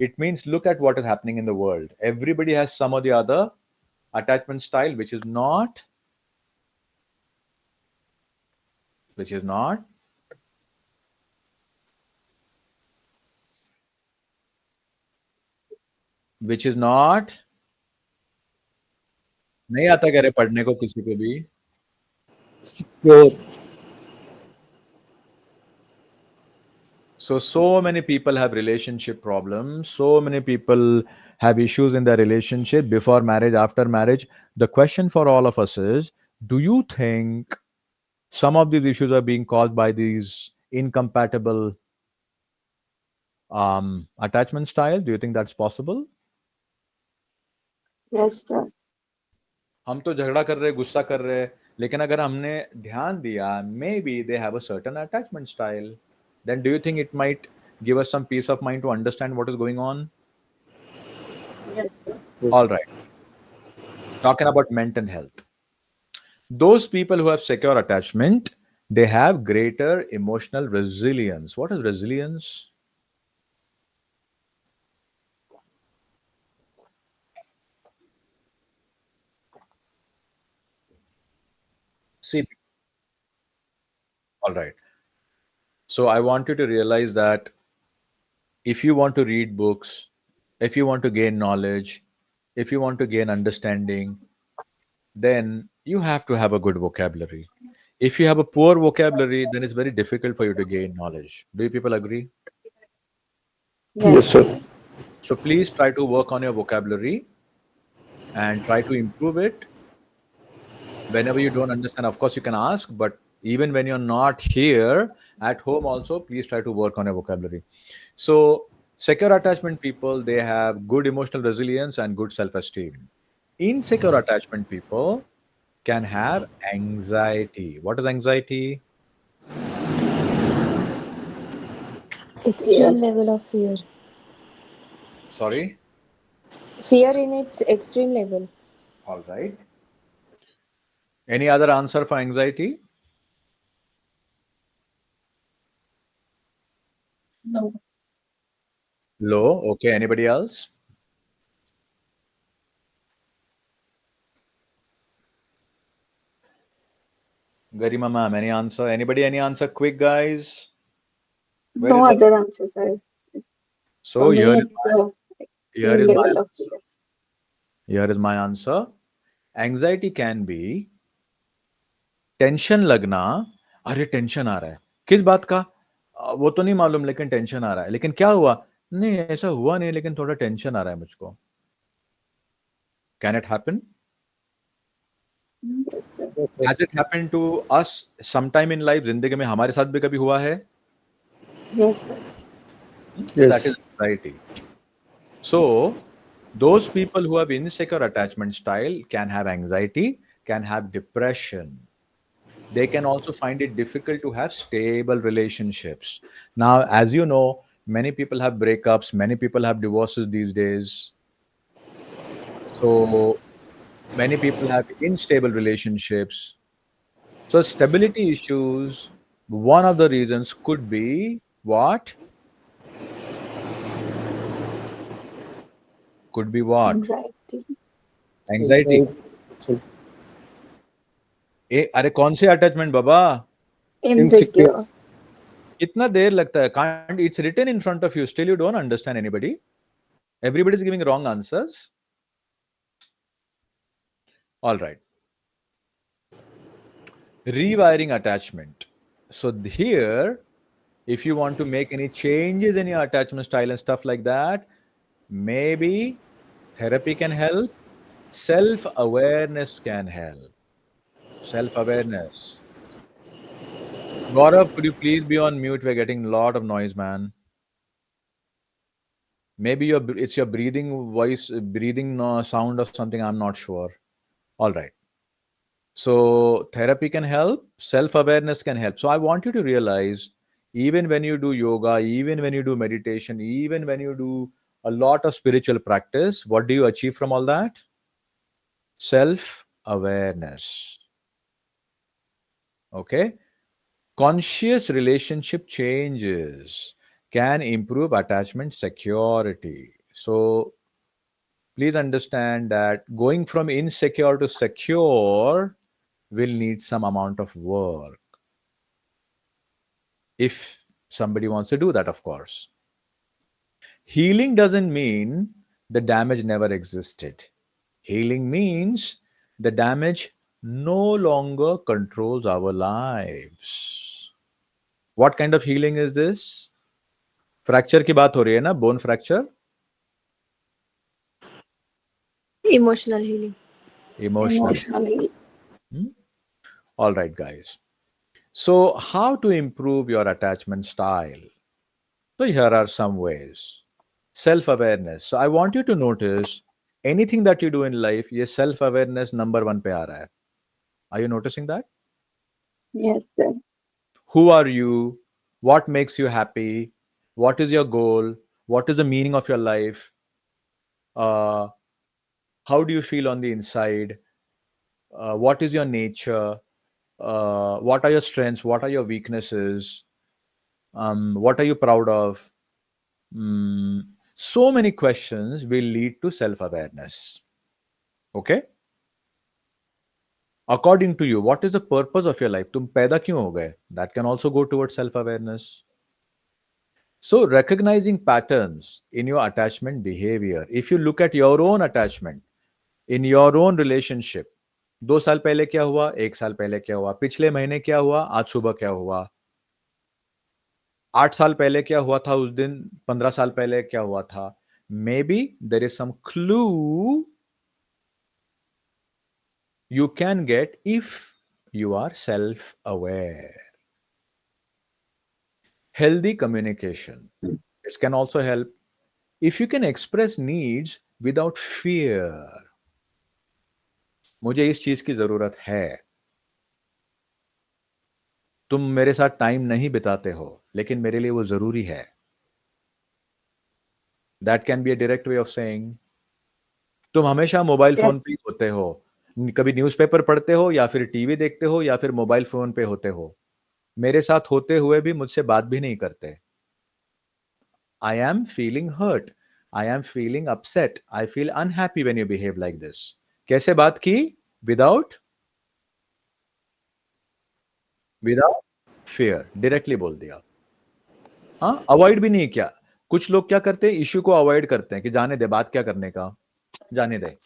it means look at what is happening in the world. Everybody has some or the other attachment style, which is not, which is not नहीं आता क्या रे पढ़ने को किसी को भी. Secure. So many people have relationship problems. So many people have issues in their relationship before marriage, after marriage. The question for all of us is, do you think some of these issues are being caused by these incompatible attachment style? Do you think that's possible? Yes, sir. हम तो झगड़ा कर रहे, गुस्सा कर रहे, लेकिन अगर हमने ध्यान दिया, maybe they have a certain attachment style. Then do you think it might give us some peace of mind to understand what is going on? Yes, sir. All right. Talking about mental health. Those people who have secure attachment, they have greater emotional resilience. What is resilience? See, all right. So I want you to realize that if you want to read books, if you want to gain knowledge, if you want to gain understanding, then you have to have a good vocabulary. If you have a poor vocabulary, then it's very difficult for you to gain knowledge. Do you people agree? Yes, Yes, sir. sir. So please try to work on your vocabulary and try to improve it. Whenever you don't understand, of course, you can ask, but even when you're not here at home, also, please try to work on your vocabulary. So, secure attachment people, they have good emotional resilience and good self esteem. Insecure attachment people can have anxiety. What is anxiety? Fear. Extreme level of fear. Sorry. Fear in its extreme level. All right. Any other answer for anxiety? No. Low. Okay. Anybody else? Garima ma'am, any answer? Anybody, any answer? Quick, guys. Where No is the. other answer, sir. For So, me, it's the here extreme is my level of answer. fear. Here is my answer. Anxiety can be tension लगना. अरे tension आ रहा है, किस बात का? वो तो नहीं मालूम, लेकिन टेंशन आ रहा है. लेकिन क्या हुआ? नहीं, ऐसा हुआ नहीं, लेकिन थोड़ा टेंशन आ रहा है मुझको. Can it happen? Yes, sir. Yes, sir. Has it happen to us sometime in life? जिंदगी में हमारे साथ भी कभी हुआ है? Yes, sir. That is Yes. Anxiety. So those people who have insecure attachment style can have anxiety, can have depression. They can also find it difficult to have stable relationships. Now, as you know, many people have breakups, many people have divorces these days. So, many people have unstable relationships. So, stability issues, one of the reasons could be what? Could be what? Anxiety. Anxiety. So, अरे कौन से attachment बाबा? insecure. Insecure. कितना देर लगता है? Can't, it's written in front of you, still you don't understand anybody. Everybody is giving wrong answers. All right. Rewiring attachment. So here, if you want to make any changes in your attachment style and stuff like that, maybe therapy can help. Self awareness can help. Self awareness. Gaurav, could you please be on mute? We're getting a lot of noise, man. Maybe it's your breathing voice, breathing sound or something. I'm not sure. All right. So therapy can help, self-awareness can help. So I want you to realize, even when you do yoga, even when you do meditation, even when you do a lot of spiritual practice, what do you achieve from all that? Self-awareness. Okay? Conscious relationship changes can improve attachment security. So please understand that going from insecure to secure will need some amount of work if somebody wants to do that, of course. Healing doesn't mean the damage never existed. Healing means the damage no longer controls our lives. What kind of healing is this? Fracture की बात हो रही है ना, bone fracture, Emotional healing. Emotional. Emotionally. All right, guys. So how to improve your attachment style? So here are some ways. Self awareness. So I want you to notice anything that you do in life, ये self awareness number one पे आ रहा है. Are you noticing that? Yes, sir. Who are you? What makes you happy? What is your goal? What is the meaning of your life? Uh, how do you feel on the inside? What is your nature? What are your strengths? What are your weaknesses? What are you proud of? So many questions will lead to self awareness. Okay? According to you, what is the purpose of your life? तुम पैदा क्यों हो गए? That can also go towards self awareness. So, recognizing patterns in your attachment behavior, if you look at your own attachment, in your own relationship, 2 साल पहले क्या हुआ, 1 साल पहले क्या हुआ, पिछले महीने क्या हुआ, आज सुबह क्या हुआ, 8 साल पहले क्या हुआ था उस दिन, 15 साल पहले क्या हुआ था. Maybe there is some clue you can get if you are self aware. Healthy communication. This can also help if you can express needs without fear. मुझे इस चीज की जरूरत है, तुम मेरे साथ टाइम नहीं बिताते हो लेकिन मेरे लिए वो जरूरी है. That can be a direct way of saying. तुम हमेशा मोबाइल फोन Yes. पे ही होते हो, कभी न्यूज़पेपर पढ़ते हो या फिर टीवी देखते हो या फिर मोबाइल फोन पे होते हो, मेरे साथ होते हुए भी मुझसे बात भी नहीं करते. I am feeling hurt. I am feeling upset. I feel unhappy when you behave like this. कैसे बात की? Without without fear. Directly बोल दिया. हाँ, अवॉइड भी नहीं किया. कुछ लोग क्या करते हैं, इश्यू को अवॉइड करते हैं कि जाने दे, बात क्या करने का, जाने दे.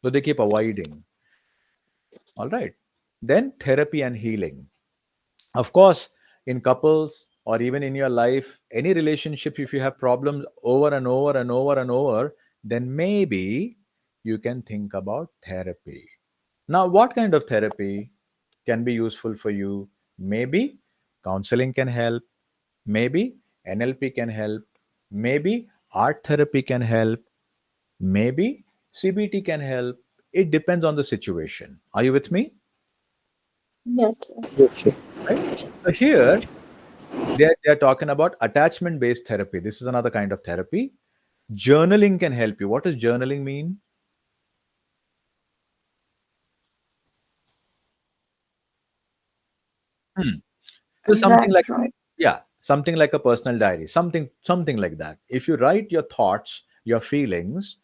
So they keep avoiding. All right. Then therapy and healing. Of course, in couples or even in your life, any relationship, if you have problems over and over and over and over, then maybe you can think about therapy. Now, what kind of therapy can be useful for you? Maybe counseling can help, maybe NLP can help, maybe art therapy can help, maybe CBT can help. It depends on the situation. Are you with me? Yes, sir. Yes, sir. Right? So here they are talking about attachment based therapy. This is another kind of therapy. Journaling can help you. What does journaling mean? Hmm. So something like, That's right. yeah, something like a personal diary, something like that. If you write your thoughts, your feelings,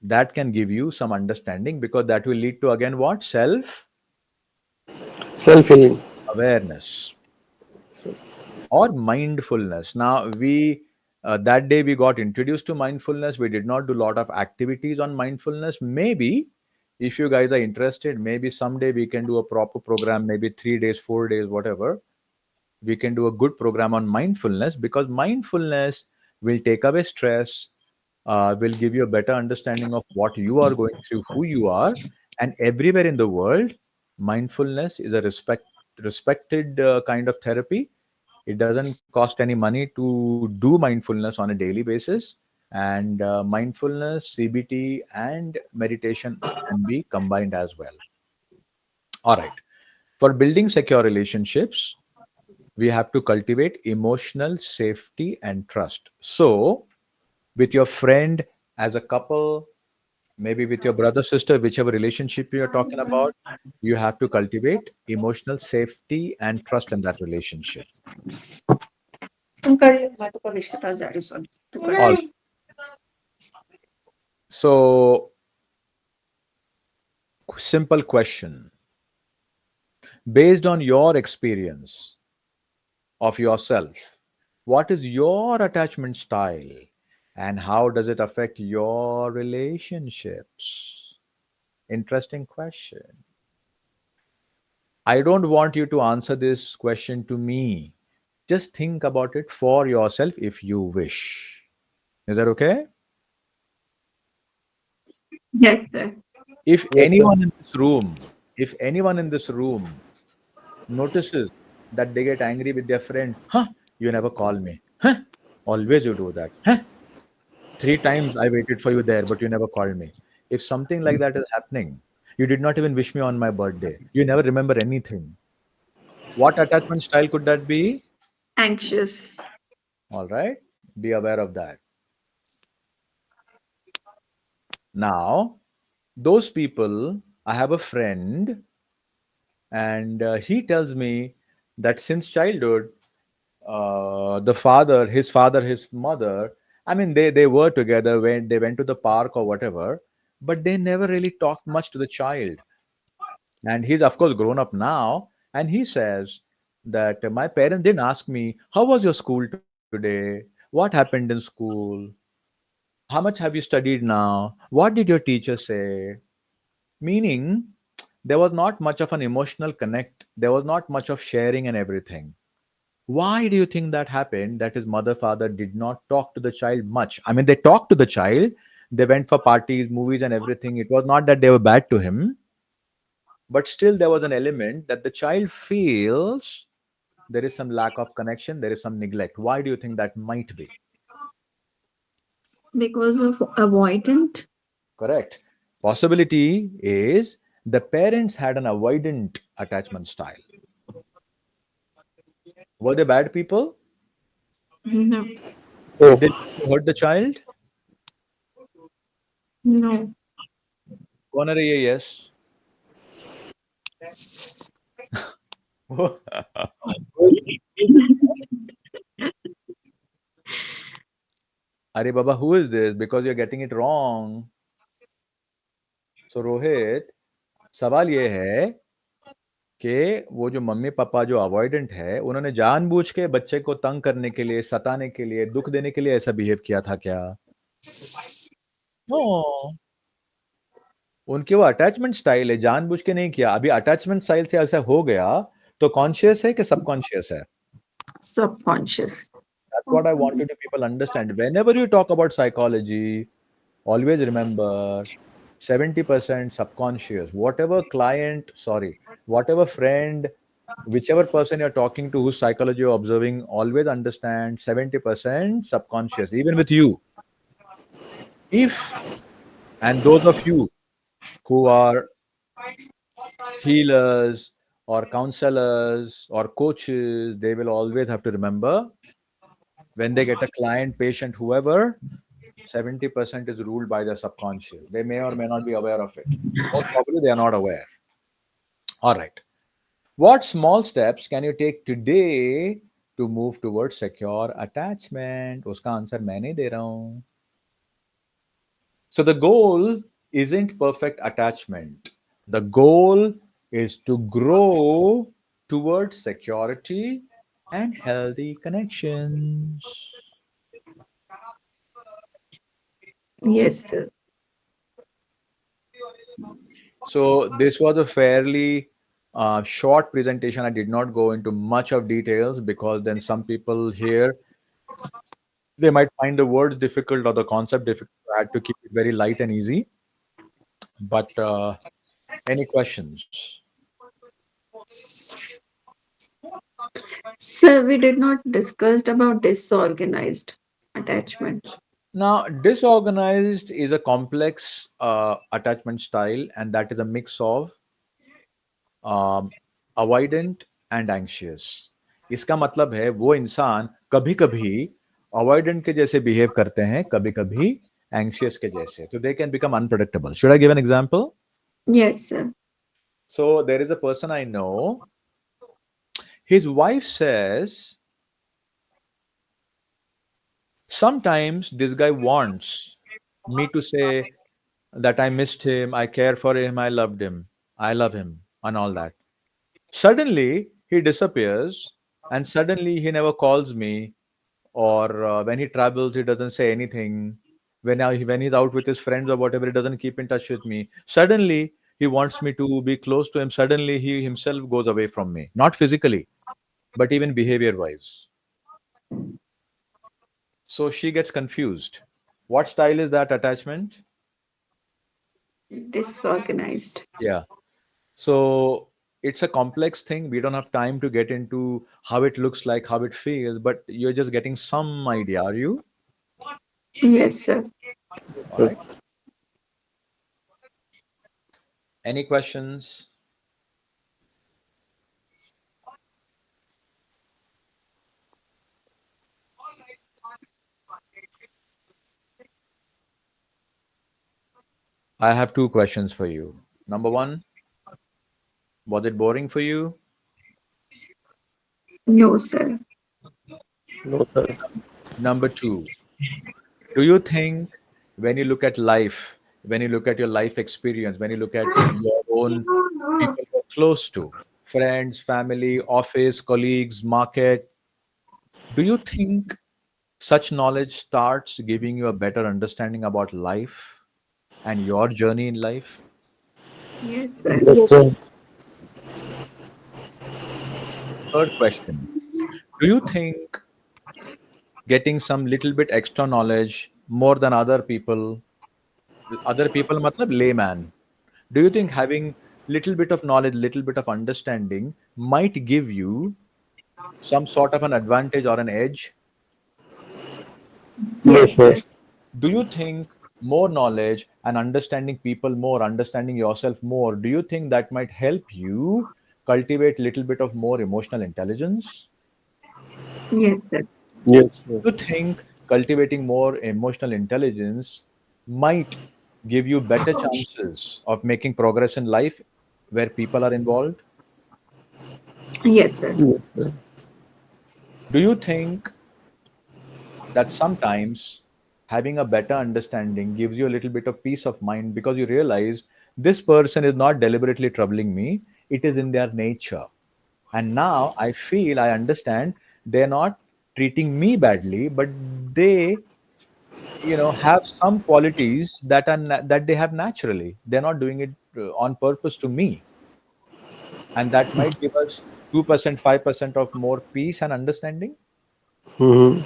that can give you some understanding, because that will lead to again what? Self Self-healing. awareness So, or mindfulness. Now we that day we got introduced to mindfulness. We did not do a lot of activities on mindfulness. Maybe if you guys are interested, maybe someday we can do a proper program, maybe 3 days, 4 days, whatever. We can do a good program on mindfulness, because mindfulness will take away stress, will give you a better understanding of what you are going through, who you are, and everywhere in the world, mindfulness is a respected kind of therapy. It doesn't cost any money to do mindfulness on a daily basis, and mindfulness, CBT, and meditation can be combined as well. All right. For building secure relationships, we have to cultivate emotional safety and trust. So, with your friend as a couple, maybe with your brother, sister, whichever relationship you are talking about, you have to cultivate emotional safety and trust in that relationship. तुम कर लियो, मैं तो कभी इसके पास जा रही हूँ, sorry. तू कर. All so simple question based on your experience of yourself, what is your attachment style and how does it affect your relationships? Interesting question. I don't want you to answer this question to me. Just think about it for yourself if you wish. Is that okay? Yes, sir. If Yes, sir. anyone in this room, if anyone in this room notices that they get angry with their friend, huh, you never call me. Huh, always you do that. Huh, 3 times I waited for you there, but you never called me. If something like that is happening, you did not even wish me on my birthday. You never remember anything. What attachment style could that be? Anxious. All right. Be aware of that. Now, those people, I have a friend, and he tells me that since childhood, his father, his mother, I mean, they were together when they went to the park or whatever, but they never really talked much to the child. And he's, of course, grown up now. And he says that my parents didn't ask me, how was your school today? What happened in school? How much have you studied now? What did your teacher say? Meaning, there was not much of an emotional connect. There was not much of sharing and everything. Why do you think that happened? That his mother, father did not talk to the child much. I mean, they talked to the child. They went for parties, movies, and everything. It was not that they were bad to him, but still there was an element that the child feels there is some lack of connection, there is some neglect. Why do you think that might be? Because of avoidant. Correct. Possibility is the parents had an avoidant attachment style. Were they bad people? No. Oh, Did they hurt the child? No. कौन है रे ये? Yes. अरे बाबा, who is this? Because you're getting it wrong. So Rohit, सवाल ये है कि वो जो मम्मी पापा जो अवॉइडेंट है, उन्होंने जानबूझ के बच्चे को तंग करने के लिए, सताने के लिए, दुख देने के लिए ऐसा बिहेव किया था क्या? नो, उनकी वो अटैचमेंट स्टाइल है, जानबूझ के नहीं किया। अभी अटैचमेंट स्टाइल से ऐसा हो गया तो कॉन्शियस है कि सबकॉन्शियस है? Subconscious. That's what I wanted to people understand. Whenever you talk about psychology, always remember 70% subconscious. Whatever friend, whichever person you're talking to whose psychology you're observing, always understand 70% subconscious, even with you. If, and those of you who are healers or counselors or coaches, they will always have to remember when they get a client, patient, whoever, 70% is ruled by the subconscious. They may or may not be aware of it. Most probably, they are not aware. All right. What small steps can you take today to move towards secure attachment? उसका answer मैं नहीं दे रहा हूँ. So the goal isn't perfect attachment. The goal is to grow towards security and healthy connections. Yes, sir. So this was a fairly short presentation. I did not go into much of details because then some people here they might find the words difficult or the concept difficult. I had to keep it very light and easy. But any questions? Sir, we did not discussed about disorganized attachment. Now, disorganized is a complex attachment style, and that is a mix of avoidant and anxious. इसका मतलब है वो इंसान कभी कभी avoidant के जैसे behave करते हैं, कभी कभी एंग्शियस के जैसे, तो they can become unpredictable. Should I give an example? Yes, sir. So there is a person I know. His wife says sometimes this guy wants me to say that I missed him, I care for him, I loved him, I love him, and all that. Suddenly he disappears, and suddenly he never calls me, or when he travels, he doesn't say anything. When he's out with his friends or whatever, he doesn't keep in touch with me. Suddenly he wants me to be close to him. Suddenly he himself goes away from me, not physically, but even behavior wise. So she gets confused. What style is that attachment? Disorganized. Yeah. So it's a complex thing. We don't have time to get into how it looks like, how it feels, but you're just getting some idea, are you? Yes, sir. All sir. right. Any questions? I have two questions for you. Number one, was it boring for you? No, sir. No, sir. Number two, do you think when you look at life, when you look at your life experience, when you look at your own people you're close to, friends, family, office, colleagues, market, do you think such knowledge starts giving you a better understanding about life and your journey in life? Yes, sir. Yes, sir. Third question, do you think getting some little bit extra knowledge more than other people matlab layman, do you think having little bit of knowledge, little bit of understanding might give you some sort of an advantage or an edge? Yes, Yes, sir. sir. Do you think more knowledge and understanding people more, understanding yourself more, do you think that might help you cultivate little bit of more emotional intelligence? Yes, sir. Yes, sir. Do you think cultivating more emotional intelligence might give you better chances of making progress in life where people are involved? Yes, sir. Yes, sir. Do you think that sometimes having a better understanding gives you a little bit of peace of mind because you realize this person is not deliberately troubling me, it is in their nature, and now I feel I understand they're not treating me badly, but they have some qualities that they have naturally, they're not doing it on purpose to me, and that might give us 2% 5% of more peace and understanding, Mm-hmm.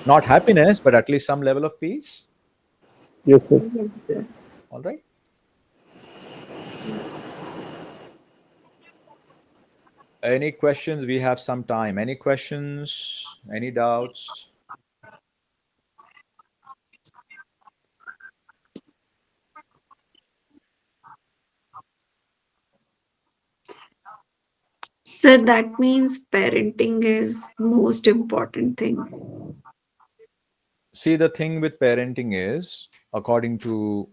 not happiness but at least some level of peace. Yes, sir. Yes, sir. All right. Any questions? We have some time. Any questions? Any doubts? Sir, that means parenting is most important thing. See, the thing with parenting is, according to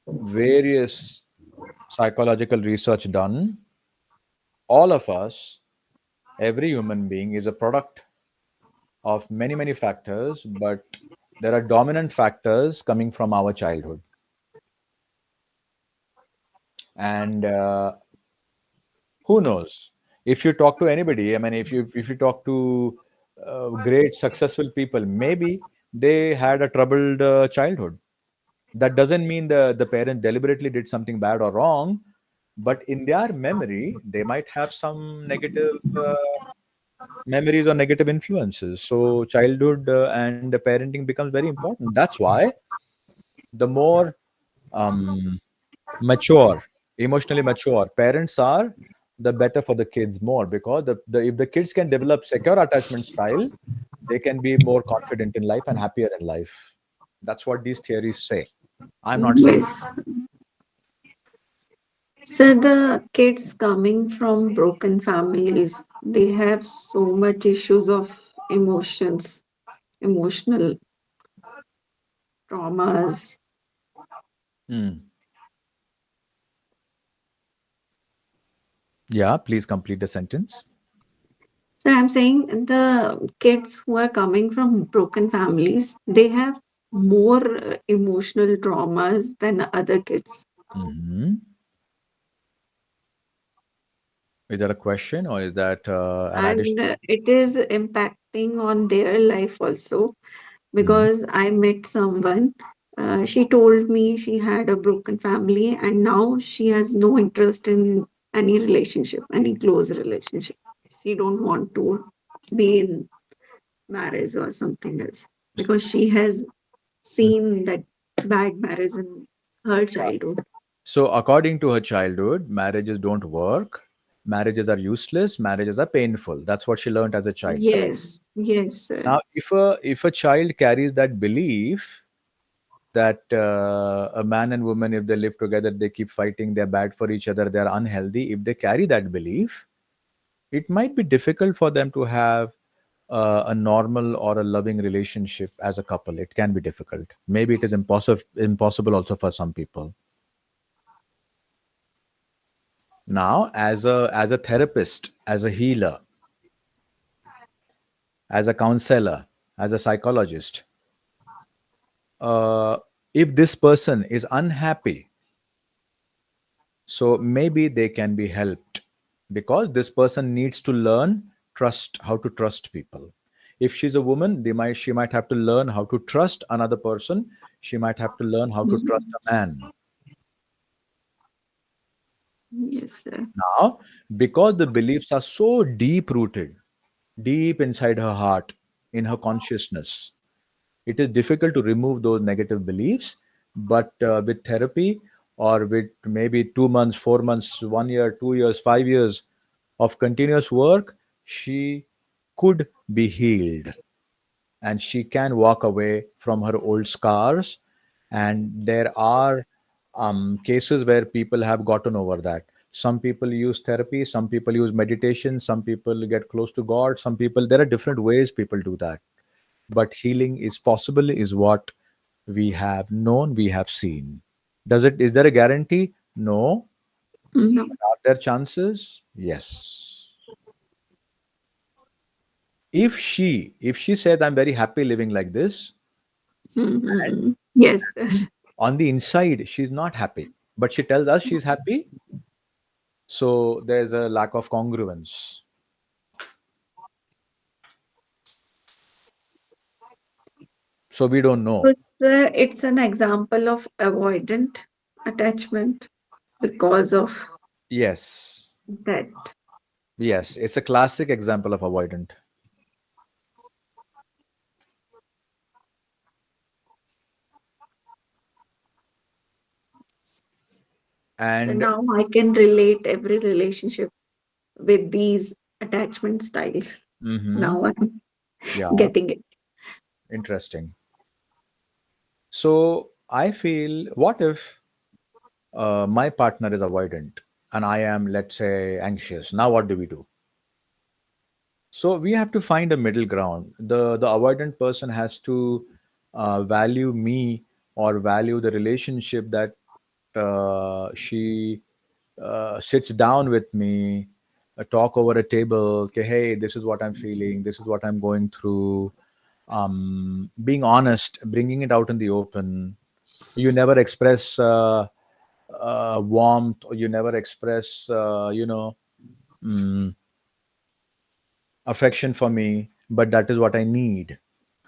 various psychological research done, all of us, every human being is a product of many, many factors, but there are dominant factors coming from our childhood. And who knows? If you talk to anybody, I mean, if you talk to great successful people, maybe they had a troubled childhood. That doesn't mean the parent deliberately did something bad or wrong, but in their memory, they might have some negative memories or negative influences. So childhood and parenting becomes very important. That's why the more um, mature, emotionally mature parents are, the better for the kids more, because if the kids can develop secure attachment style, they can be more confident in life and happier in life. That's what these theories say. I'm not saying. Yes. So the kids coming from broken families, they have so much issues of emotions, emotional traumas. Hmm. Yeah, please complete the sentence. So I'm saying the kids who are coming from broken families, they have more emotional traumas than other kids. Hmm. Is that a question or is that an And additional? it is impacting on their life also Mhm. because I met someone. She told me she had a broken family and now she has no interest in any relationship, any close relationship. She don't want to be in marriage or something else because she has seen that bad marriage in her childhood. So, according to her childhood, marriages don't work. Marriages are useless. Marriages are painful. That's what she learned as a child, correct? Yes, yes, sir. Now, if a child carries that belief that a man and woman, if they live together, they keep fighting, they're bad for each other, they're unhealthy. If they carry that belief, it might be difficult for them to have a normal or a loving relationship as a couple. It can be difficult. Maybe it is impossible also for some people. Now, as a therapist, as a healer, as a counselor, as a psychologist, uh, if this person is unhappy, so maybe they can be helped because this person needs to learn trust, how to trust people. If she's a woman, she might have to learn how to trust another person. She might have to learn how to trust a Yes, man. yes, sir. Now, because the beliefs are so deep rooted, deep inside her heart, in her consciousness, it is difficult to remove those negative beliefs. But with therapy, or with maybe 2 months, 4 months, 1 year, 2 years, 5 years of continuous work, she could be healed and she can walk away from her old scars. And there are cases where people have gotten over that. Some people use therapy, some people use meditation, some people get close to God, some people, there are different ways people do that. But healing is possible, is what we have known, we have seen. Is there a guarantee? No. No. Are there chances? Yes. If she says I'm very happy living like this, Mhm. Yes, sir. on the inside she's not happy, but she tells us she's happy, so there's a lack of congruence. So we don't So, know. sir, it's an example of avoidant attachment because of Yes. that. Yes, it's a classic example of avoidant. So And now I can relate every relationship with these attachment styles. mhm, Now I'm yeah, getting it. interesting. So I feel, what if my partner is avoidant and I am, let's say, anxious? Now what do we do? So we have to find a middle ground. The avoidant person has to value me, or value the relationship, that she sits down with me, talk over a table. Okay, hey, this is what I'm feeling. This is what I'm going through. Being honest, bringing it out in the open. You never express warmth, or you never express, mm, affection for me, but that is what I need.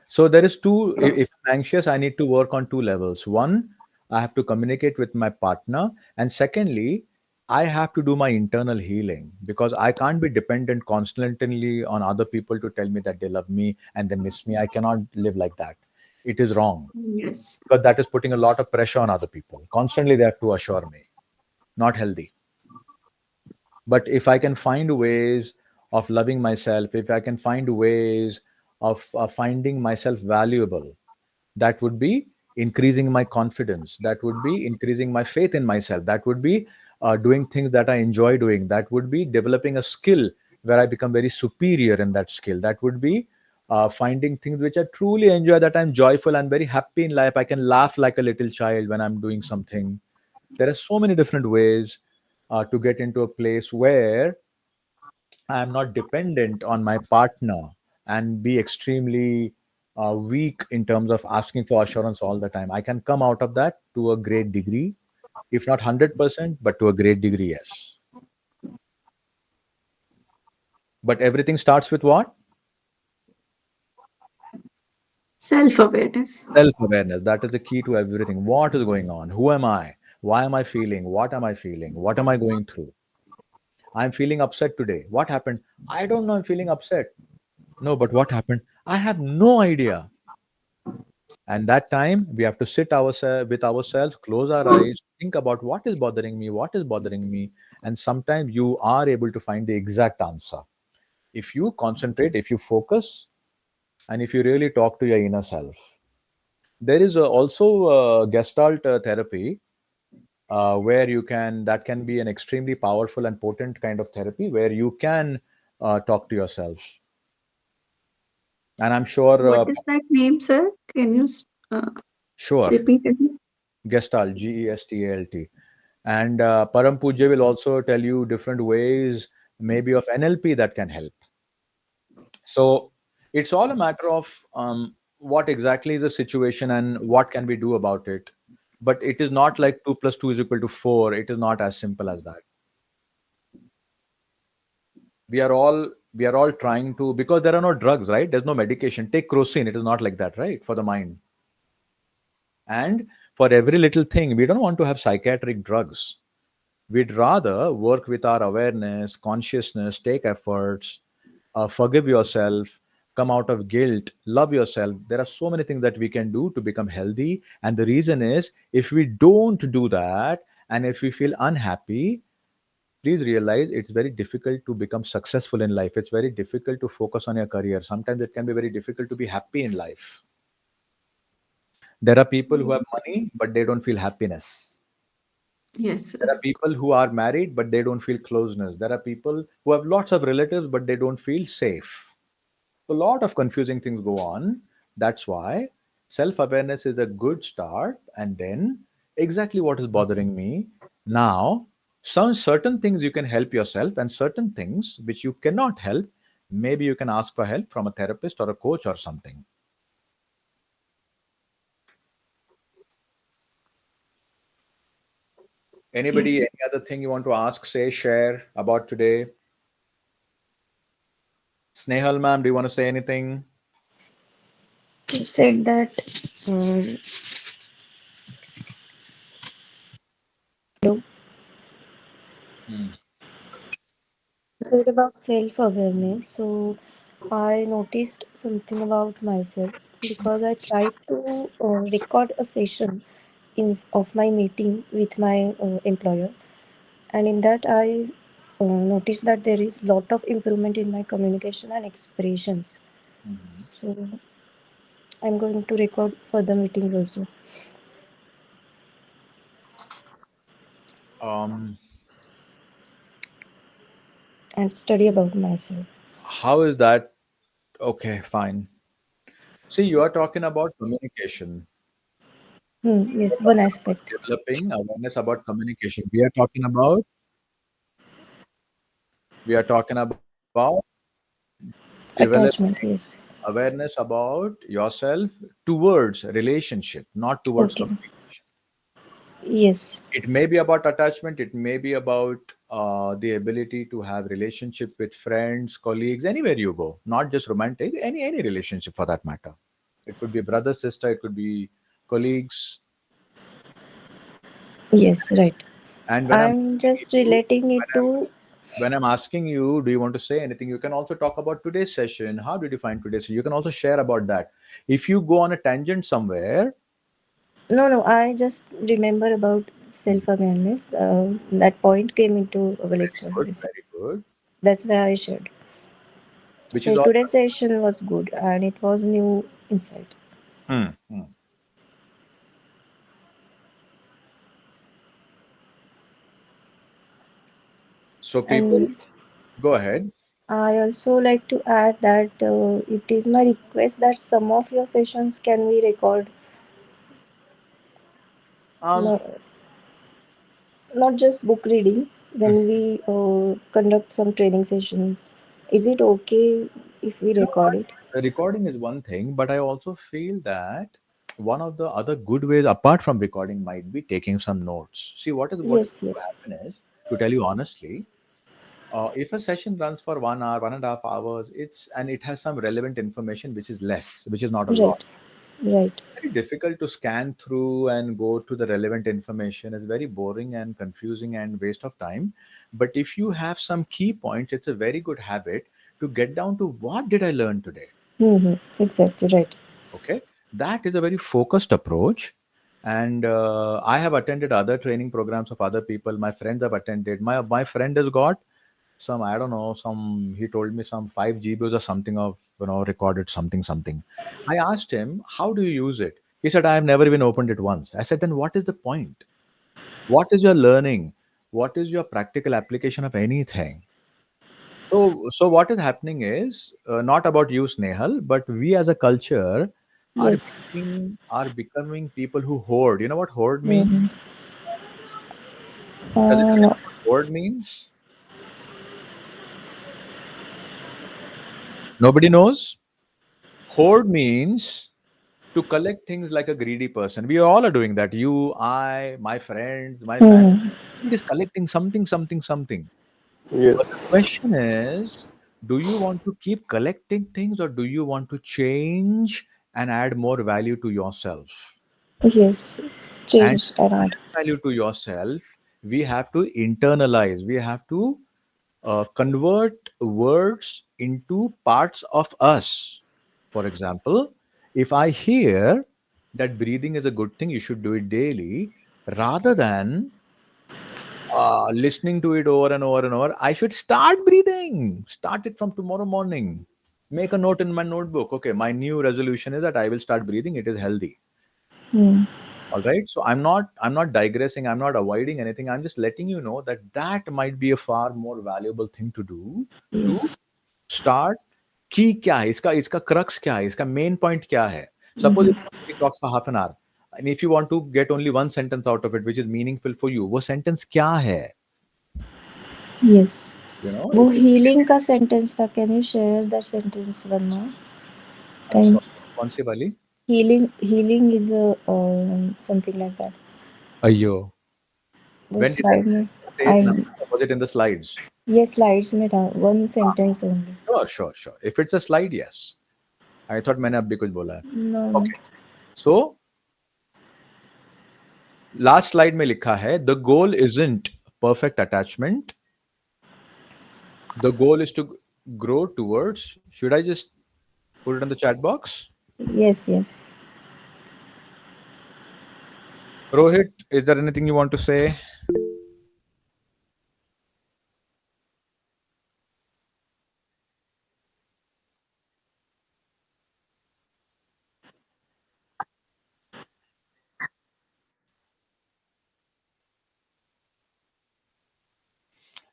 So there is two. If I'm anxious, I need to work on two levels. One, I have to communicate with my partner, and secondly, I have to do my internal healing, because I can't be dependent constantly on other people to tell me that they love me and they miss me. I cannot live like that. It is wrong, Yes. because that is putting a lot of pressure on other people. Constantly, they have to assure me. Not healthy. But if I can find ways of loving myself, if I can find ways of finding myself valuable, that would be increasing my confidence, that would be increasing my faith in myself, that would be doing things that I enjoy doing. That would be developing a skill where I become very superior in that skill. That would be finding things which I truly enjoy, that I'm joyful and very happy in life. I can laugh like a little child when I'm doing something. There are so many different ways to get into a place where I am not dependent on my partner and be extremely weak in terms of asking for assurance all the time. I can come out of that to a great degree, if not 100%, but to a great degree, yes. But everything starts with what? Self-awareness. Self awareness. That is the key to everything. What is going on? Who am I? Why am I feeling? What am I feeling? What am I going through? I'm feeling upset today. What happened? I don't know. I'm feeling upset. No, but what happened? I have no idea. And that time we have to sit ourselves with ourselves, close our eyes, think about what is bothering me, what is bothering me. And sometimes you are able to find the exact answer. If you concentrate, if you focus, and if you really talk to your inner self. There is also Gestalt therapy where you can, that can be an extremely powerful and potent kind of therapy where you can talk to yourself. And I'm sure, What is that name, sir? Can you sure, repeat it? Gestalt, Gestalt. And Param Pujya will also tell you different ways, maybe of NLP that can help. So it's all a matter of what exactly is the situation and what can we do about it. But it is not like 2 plus 2 is equal to 4. It is not as simple as that. We are all trying to, because there are no drugs, right? There's no medication. Take crocin. It is not like that, right? For the mind. And for every little thing, we don't want to have psychiatric drugs. We'd rather work with our awareness, consciousness, take efforts, forgive yourself, come out of guilt, love yourself. There are so many things that we can do to become healthy. And the reason is, if we don't do that and if we feel unhappy, please realize it's very difficult to become successful in life. It's very difficult to focus on your career. Sometimes it can be very difficult to be happy in life. There are people who have Yes. money, but they don't feel happiness. Yes, There sir. are people who are married, but they don't feel closeness. There are people who have lots of relatives, but they don't feel safe. So, a lot of confusing things go on. That's why self awareness is a good start. And then, exactly what is bothering me now, some certain things you can help yourself, and certain things which you cannot help, maybe you can ask for help from a therapist or a coach or something. Anybody, Yes. any other thing you want to ask, say, share about today? Snehal, ma'am, do you want to say anything? You said that um, no, Hmm. You said about self-awareness. So I noticed something about myself because I tried to record a session of my meeting with my employer, and in that I noticed that there is lot of improvement in my communication and expressions. Mhm. So I'm going to record for the meeting also Um, and study about myself. how is that? Okay, fine. See, you are talking about communication. Yes, one aspect. Developing awareness about communication. We are talking about developing Attachment, yes. awareness about yourself towards relationship, not towards Okay. communication. Yes. It may be about attachment. It may be about the ability to have relationship with friends, colleagues, anywhere you go, not just romantic, any relationship for that matter. It could be brother, sister. It could be colleagues. Yes, right. And when I'm I'm asking just you, relating it to. when I'm asking you, do you want to say anything? You can also talk about today's session. How did you find today's session? You can also share about that. If you go on a tangent somewhere, No, no, I just remember about self awareness. That point came into our very lecture. good, very good. That's why I shared. Which So is all. today's session was good and it was new insight. Hmm, hmm. So people, And go ahead. I also like to add that it is my request that some of your sessions can we record, Um, no, not just book reading, when we conduct some training sessions. Is it okay if we you know record what? it? The recording is one thing, but I also feel that one of the other good ways apart from recording might be taking some notes. See, what is Yes, going to yes. happen is, to tell you honestly, if a session runs for 1 hour, 1.5 hours, it has some relevant information which is less, which is not a lot. Right, right. Very difficult to scan through and go to the relevant information. It's very boring and confusing and waste of time. But if you have some key points, it's a very good habit to get down to what did I learn today. Mm-hmm. Exactly, right. Okay, that is a very focused approach. And I have attended other training programs of other people. My friends have attended. My friend has got some, I don't know, some, he told me some 5 GBs or something of, recorded something something. I asked him, how do you use it? He said, I have never even opened it once. I said, then what is the point? What is your learning? What is your practical application of anything? So what is happening is not about you, Snehal, but we as a culture Yes. are becoming people who hoard. You know what hoard means? Mm-hmm. Does anybody No. know what hoard means? Nobody knows. Hoard means to collect things like a greedy person. We all are doing that. You, I, my friends, my family. Mm-hmm. It is collecting something, something, something. But the Yes. question is, do you want to keep collecting things or do you want to change and add more value to yourself? Yes. And Change to and add. add value to yourself, we have to internalize, we have to convert words into parts of us. For example, if I hear that breathing is a good thing, you should do it daily, rather than listening to it over and over and over, I should start breathing. Start it from tomorrow morning. Make a note in my notebook. Okay, my new resolution is that I will start breathing. It is healthy. Mm. All right. So I'm not digressing. I'm not avoiding anything. I'm just letting you know that that might be a far more valuable thing to do to Yes. start. की क्या है इसका इसका crux क्या है इसका main point क्या है. Suppose if Mm-hmm. somebody talks for half an hour and if you want to get only one sentence out of it which is meaningful for you, वो sentence क्या है? Yes. वो If you healing का sentence था. Can you share that sentence one more I'm time? sorry, कौन सी वाली? Healing is a something like that. अयो. वो When did I slide में say it I now? Or was it in the slides? ये slides में था. One sentence only. Sure, sure, sure. If it's a slide, yes. I thought मैंने अब भी कुछ बोला है. No, no. Okay. So last slide में लिखा है the goal isn't perfect attachment. The goal is to grow towards. Should I just put it in the chat box? Yes, yes. Rohit, is there anything you want to say?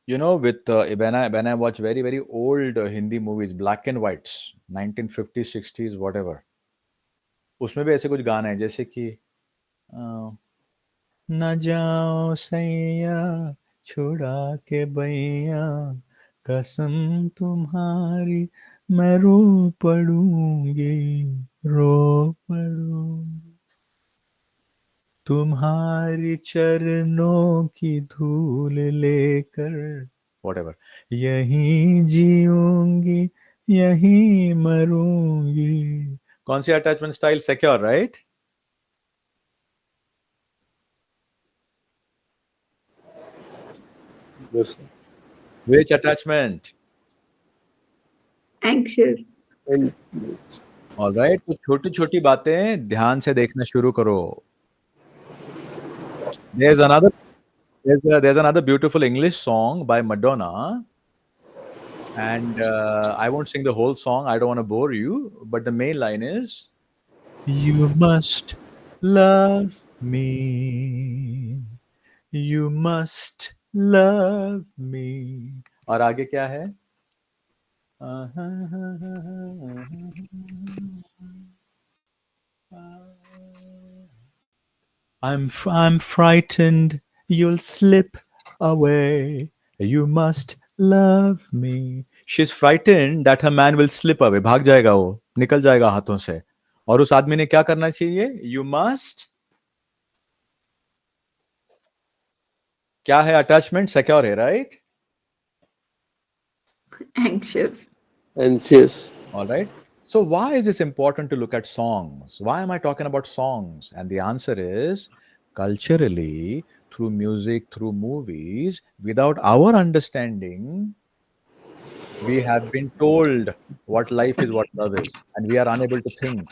With when I watch very very old Hindi movies, black and whites, 1950s, 60s, whatever. उसमें भी ऐसे कुछ गाने हैं जैसे कि अ, न जाओ सैया छुड़ा के बैया कसम तुम्हारी मैं रो पड़ूंगी रो पड़ूंगी तुम्हारी चरणों की धूल लेकर whatever यहीं जीऊंगी यहीं मरूंगी कौन सी attachment style secure right Yes. Which attachment Anxious. And alright तो छोटी छोटी बातें ध्यान से देखना शुरू करो there's another there's another beautiful English song by Madonna and I won't sing the whole song I don't want to bore you but the main line is you must love me. You must love me. और आगे क्या है? I'm frightened you'll slip away. You must love me. She's frightened that her man will slip away. भाग जाएगा वो, निकल जाएगा हाथों से. और उस आदमी ने क्या करना चाहिए? You must. क्या है अटैचमेंट? सिक्योर है, right? Anxious. Anxious. All right. So, why is this important to look at songs? Why am I talking about songs? And the answer is culturally, through music, through movies, without our understanding, we have been told what life is, what love is, and we are unable to think.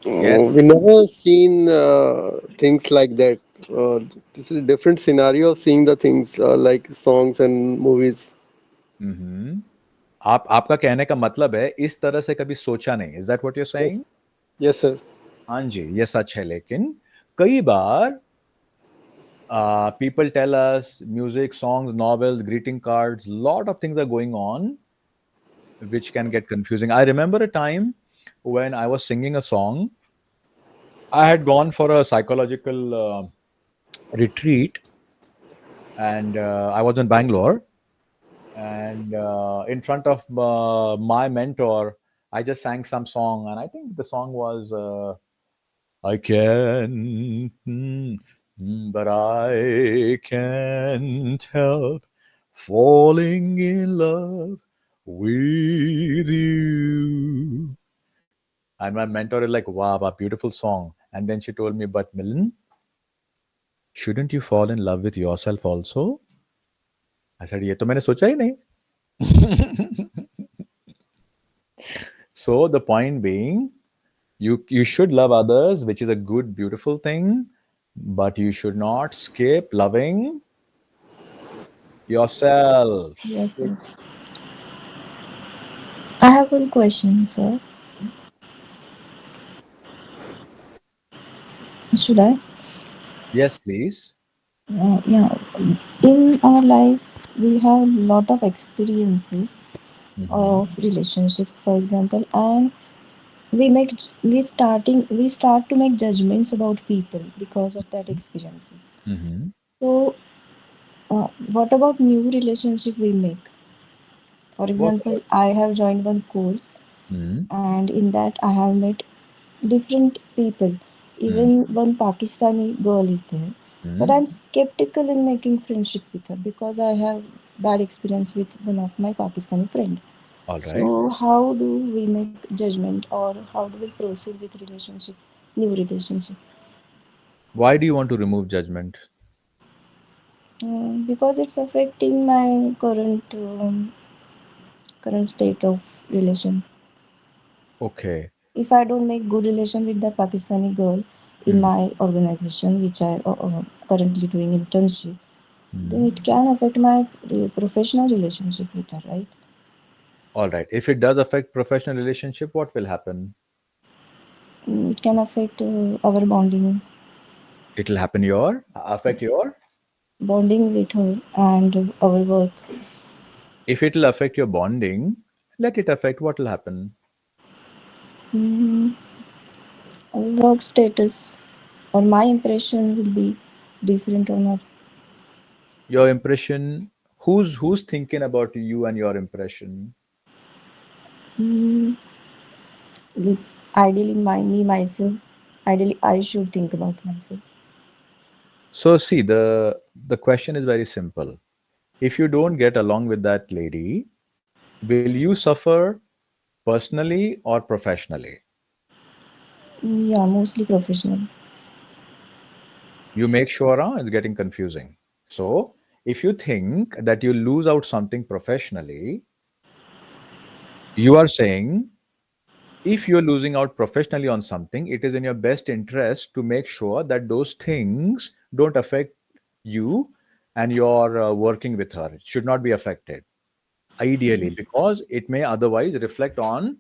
Yes. We never seen things like that. This is a different scenario of seeing the things like songs and movies. हम्म. आपका कहने का मतलब है इस तरह से कभी सोचा नहीं. Is that what you're Yes, saying? yes, sir. हाँ जी, ये सच है. लेकिन कई बार people tell us music, songs, novels, greeting cards, lot of things are going on which can get confusing. I remember a time when I was singing a song. I had gone for a psychological retreat, and I was in Bangalore. And in front of my mentor, I just sang some song, and I think the song was I can, but I can't help falling in love with you. And my mentor is like, wow, a beautiful song. And then she told me, but Milan, shouldn't you fall in love with yourself also? I said, ये तो मैंने सोचा ही नहीं. So the point being, you should love others, which is a good, beautiful thing, but you should not skip loving yourself. Yes, sir. I have one question, sir. Should I? Yes, please. Yeah. In our life, we have a lot of experiences Hmm. of relationships, for example, and we start to make judgments about people because of that experiences. Hmm. So, what about new relationship we make? For What example, about? I have joined one course, Hmm. and in that I have met different people. Hmm. Even one Pakistani girl is there. But Hmm. I'm skeptical in making friendship with her because I have bad experience with one of my Pakistani friend. All right. So how do we make judgment or how do we proceed with relationship, new relationship? Why do you want to remove judgment? Because it's affecting my current state of relation. Okay. If I don't make good relation with the Pakistani girl in Hmm. my organization, which I currently doing internship, then Hmm. it can affect my professional relationship with her, right? All right. If it does affect professional relationship, what will happen? It can affect our It will happen your affect your. bonding with her and our work. If it will affect your bonding, let it affect. What will happen? Mm, our work status or my impression will be different or not. Your impression. Who's thinking about you and your impression? Mm, with ideally me myself. Ideally, I should think about myself. So see, the question is very simple. If you don't get along with that lady, will you suffer personally or professionally? Yeah, mostly professional. You make sure it's getting confusing. So if you think that you lose out something professionally, you are saying if you're losing out professionally on something, it is in your best interest to make sure that those things don't affect you and your working with her. It should not be affected, ideally, because it may otherwise reflect on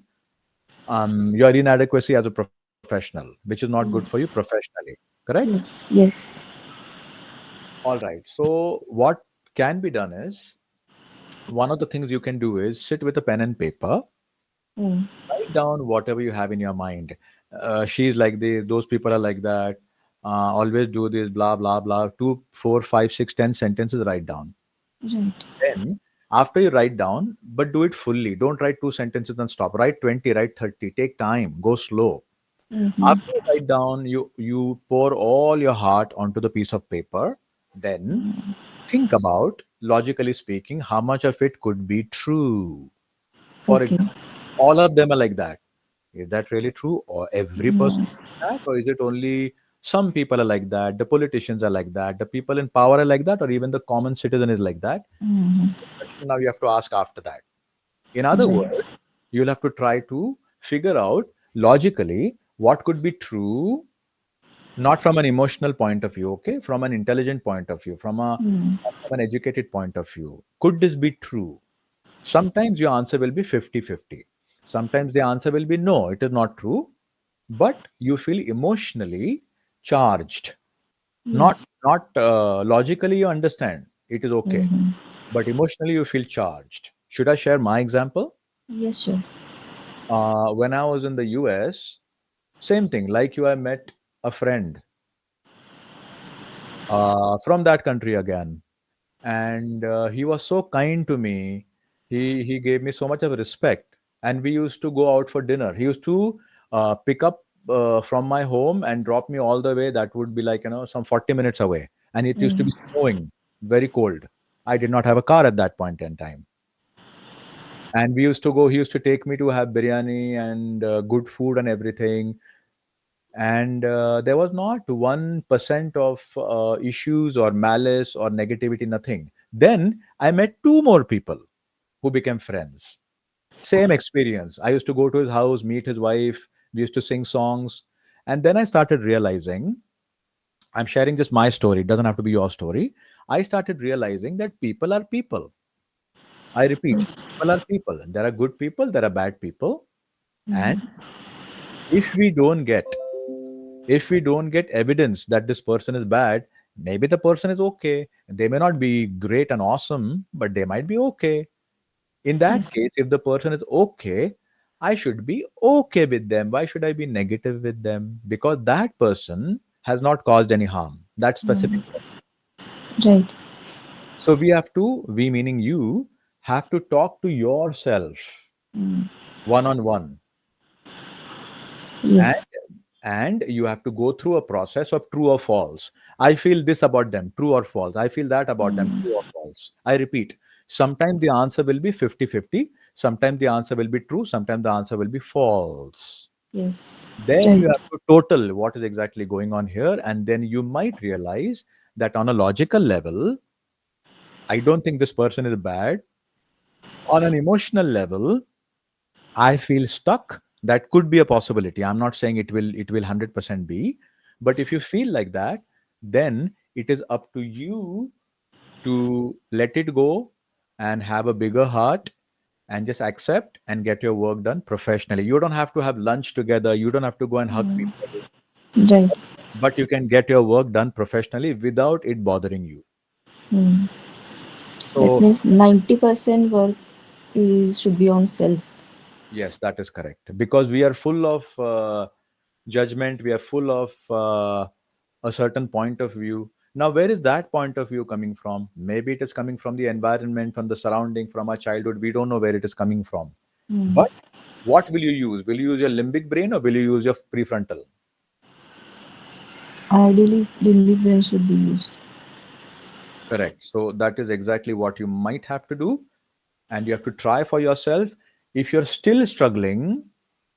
your inadequacy as a professional, which is not good for you Yes, professionally. Correct? yes, yes. All right. So, what can be done is, one of the things you can do is sit with a pen and paper, Mm. write down whatever you have in your mind. She's like this, those people are like that, always do this, blah, blah, blah. 2, 4, 5, 6, 10 sentences, write down. Right. Then, after you write down, but do it fully. Don't write 2 sentences and stop. Write 20, write 30. Take time, go slow. Mm-hmm. After you write down, you pour all your heart onto the piece of paper. Then think about, logically speaking, how much of it could be true. For Okay. example, all of them are like that. Is that really true? Or every person Yeah. is like that? Or is it only some people are like that? The politicians are like that. The people in power are like that? Or even the common citizen is like that? Mm-hmm. Question now you have to ask after that. In other Right. words, you'll have to try to figure out logically what could be true, not from an emotional point of view, okay, from an intelligent point of view, Mm. from an educated point of view. Could this be true? Sometimes your answer will be 50-50. Sometimes the answer will be no, it is not true, but you feel emotionally charged. Not Yes. not logically you understand it is okay, Mm-hmm. but emotionally you feel charged. Should I share my example? Yes, sure. When I was in the US, same thing. Like you, I met a friend from that country again, and he was so kind to me. He gave me so much of respect, and we used to go out for dinner. He used to pick up from my home and drop me all the way. That would be like, some 40 minutes away, and it used to Mm. be snowing, very cold. I did not have a car at that point in time, and we used to go. He used to take me to have biryani and good food and everything, and there was not 1% of issues or malice or negativity, nothing. Then I met two more people who became friends. Same experience. I used to go to his house, meet his wife, we used to sing songs. And then I started realizing, I'm sharing just my story, it doesn't have to be your story. I started realizing that people are people. I repeat, Yes. people are people. There are good people, there are bad people. And Mm. if we don't get if we don't get evidence that this person is bad, maybe the person is okay. They may not be great and awesome, but they might be okay. In that Yes. case, if the person is okay, I should be okay with them. Why should I be negative with them? Because that person has not caused any harm. That specific Mm. person. Right. So we meaning you, have to talk to yourself Mm. one on one. Yes. And you have to go through a process of true or false. I feel this about them, true or false. I feel that about them, Mm. true or false. I repeat, sometimes the answer will be 50-50, sometimes the answer will be true, sometimes the answer will be false. Yes. Then you Right. have to total what is exactly going on here, and then you might realize that on a logical level, I don't think this person is bad. On an emotional level, I feel stuck. That could be a possibility. I'm not saying it will 100% be, but if you feel like that, then it is up to you to let it go and have a bigger heart and just accept and get your work done professionally. You don't have to have lunch together. You don't have to go and hug Mm. people, Right. but you can get your work done professionally without it bothering you. Mm. That So, means 90% work is should be on self. yes, that is correct. Because we are full of judgment, we are full of a certain point of view. Now, where is that point of view coming from? Maybe it is coming from the environment, from the surrounding, from our childhood. We don't know where it is coming from. Mm. But what will you use? Will you use your limbic brain or will you use your prefrontal? Ideally, limbic brain should be used. Correct. So that is exactly what you might have to do. And you have to try for yourself. If you're still struggling,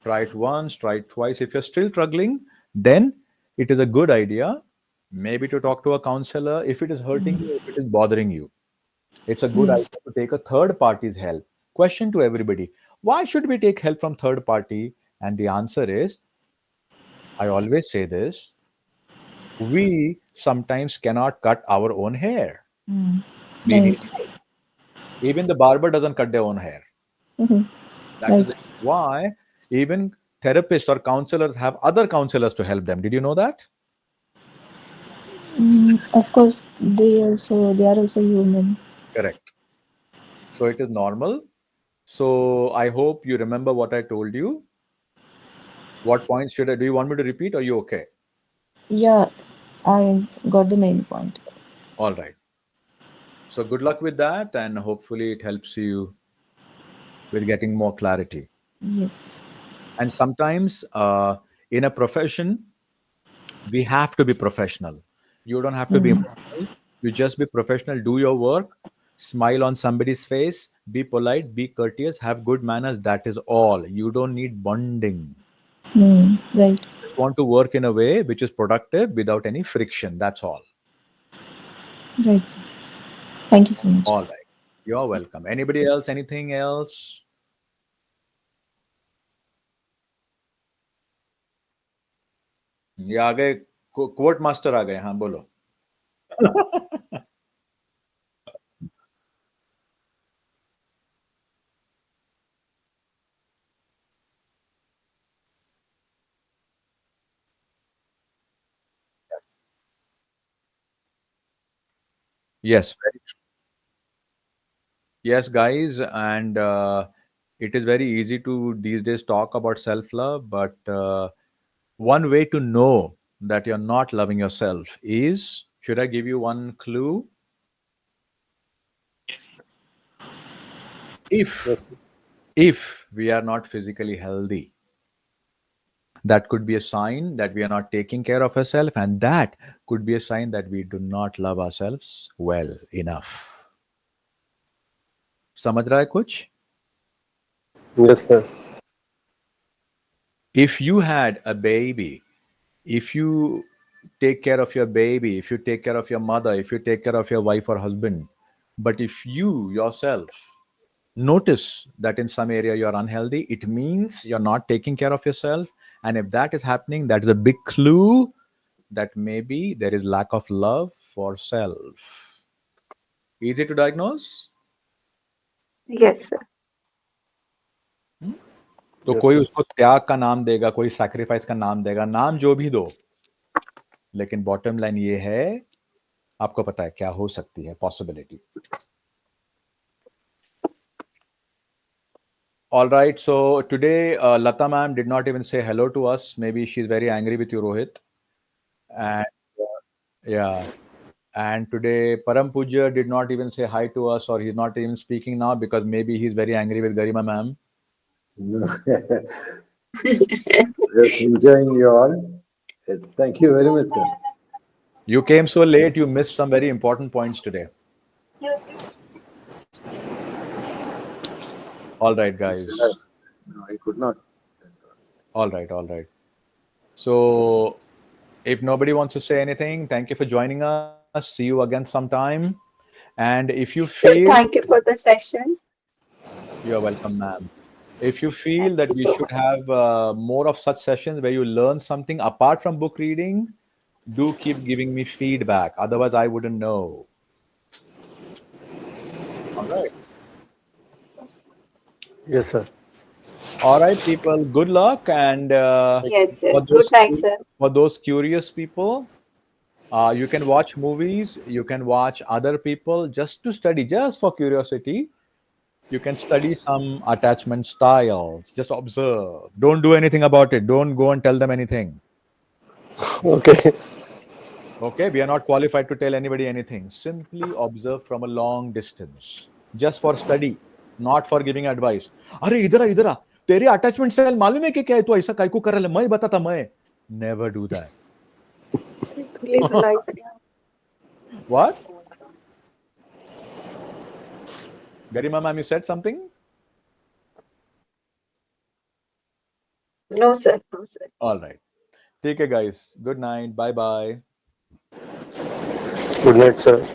try it once, try it twice. If you're still struggling, then it is a good idea maybe to talk to a counselor if it is hurting Mm. you, if it is bothering you. It's a good Yes. idea to take a third party's help. Question to everybody: why should we take help from third party? And the answer is, I always say this: we sometimes cannot cut our own hair. Mm. We Right. need help. Even the barber doesn't cut their own hair. Mhm. That is Right. why even therapists or counselors have other counselors to help them. Did you know that? Mm. Of course, they are also human. Correct. So it is normal. So I hope you remember what I told you. What points should I do? You want me to repeat or you okay? Yeah, I got the main point. All right. So good luck with that, and hopefully it helps you with getting more clarity. Yes. And sometimes in a profession, we have to be professional. You don't have to be Hmm. emotional. You just be professional, do your work, smile on somebody's face, be polite, be courteous, have good manners. That is all. You don't need bonding. Hmm. Right. Just want to work in a way which is productive without any friction. That's all. Right, sir. Thank you so much. All right. You're welcome. Anybody else? Anything else? ये आ गए court master आ गए हाँ बोलो yes very true. Yes guys and it is very easy to these days talk about self love but one way to know that you're not loving yourself is should I give you one clue if Yes. if we are not physically healthy that could be a sign that we are not taking care of ourselves and that could be a sign that we do not love ourselves well enough समझ रहा है कुछ Yes, sir. if you had a baby if you take care of your baby if you take care of your mother if you take care of your wife or husband but if you yourself notice that in some area you're unhealthy it means you're not taking care of yourself and if that is happening that is a big clue that maybe there is lack of love for self easy to diagnose Yes, sir. तो Yes, कोई sir. उसको त्याग का नाम देगा कोई sacrifice का नाम देगा नाम जो भी दो लेकिन बॉटम लाइन ये है आपको पता है क्या हो सकती है possibility all right so today Lata ma'am did not even say hello to us maybe she's very angry with you Rohit and yeah and today Param Puja did not even say hi to us or he's not even speaking now because maybe he's very angry with Garima ma'am No. Just enjoying you all. Yes, thank you very much, sir. you came so late you missed some very important points today all right Sir, guys no, I could not. That's all. all right so if nobody wants to say anything thank you for joining us see you again sometime and if you feel Thank you for the session. you're welcome ma'am if you feel Thank that you we so should much. have more of such sessions where you learn something apart from book reading do keep giving me feedback otherwise I wouldn't know all right Yes, sir. all right people good luck and Thank Yes, sir. for Good those night, sir. for those curious people you can watch movies you can watch other people just to study just for curiosity you can study some attachment styles just observe don't do anything about it don't go and tell them anything you. Okay. okay we are not qualified to tell anybody anything simply observe from a long distance just for study not for giving advice अरे इधर आ तेरे attachment style मालूम है कि क्या है तू ऐसा काहे को कर रहा है मैं बताता मैं never do that अरे धुली धुलाई बढ़िया. what Garima ma'am you said something No, sir. No, sir. all right take care guys good night bye bye Good night, sir.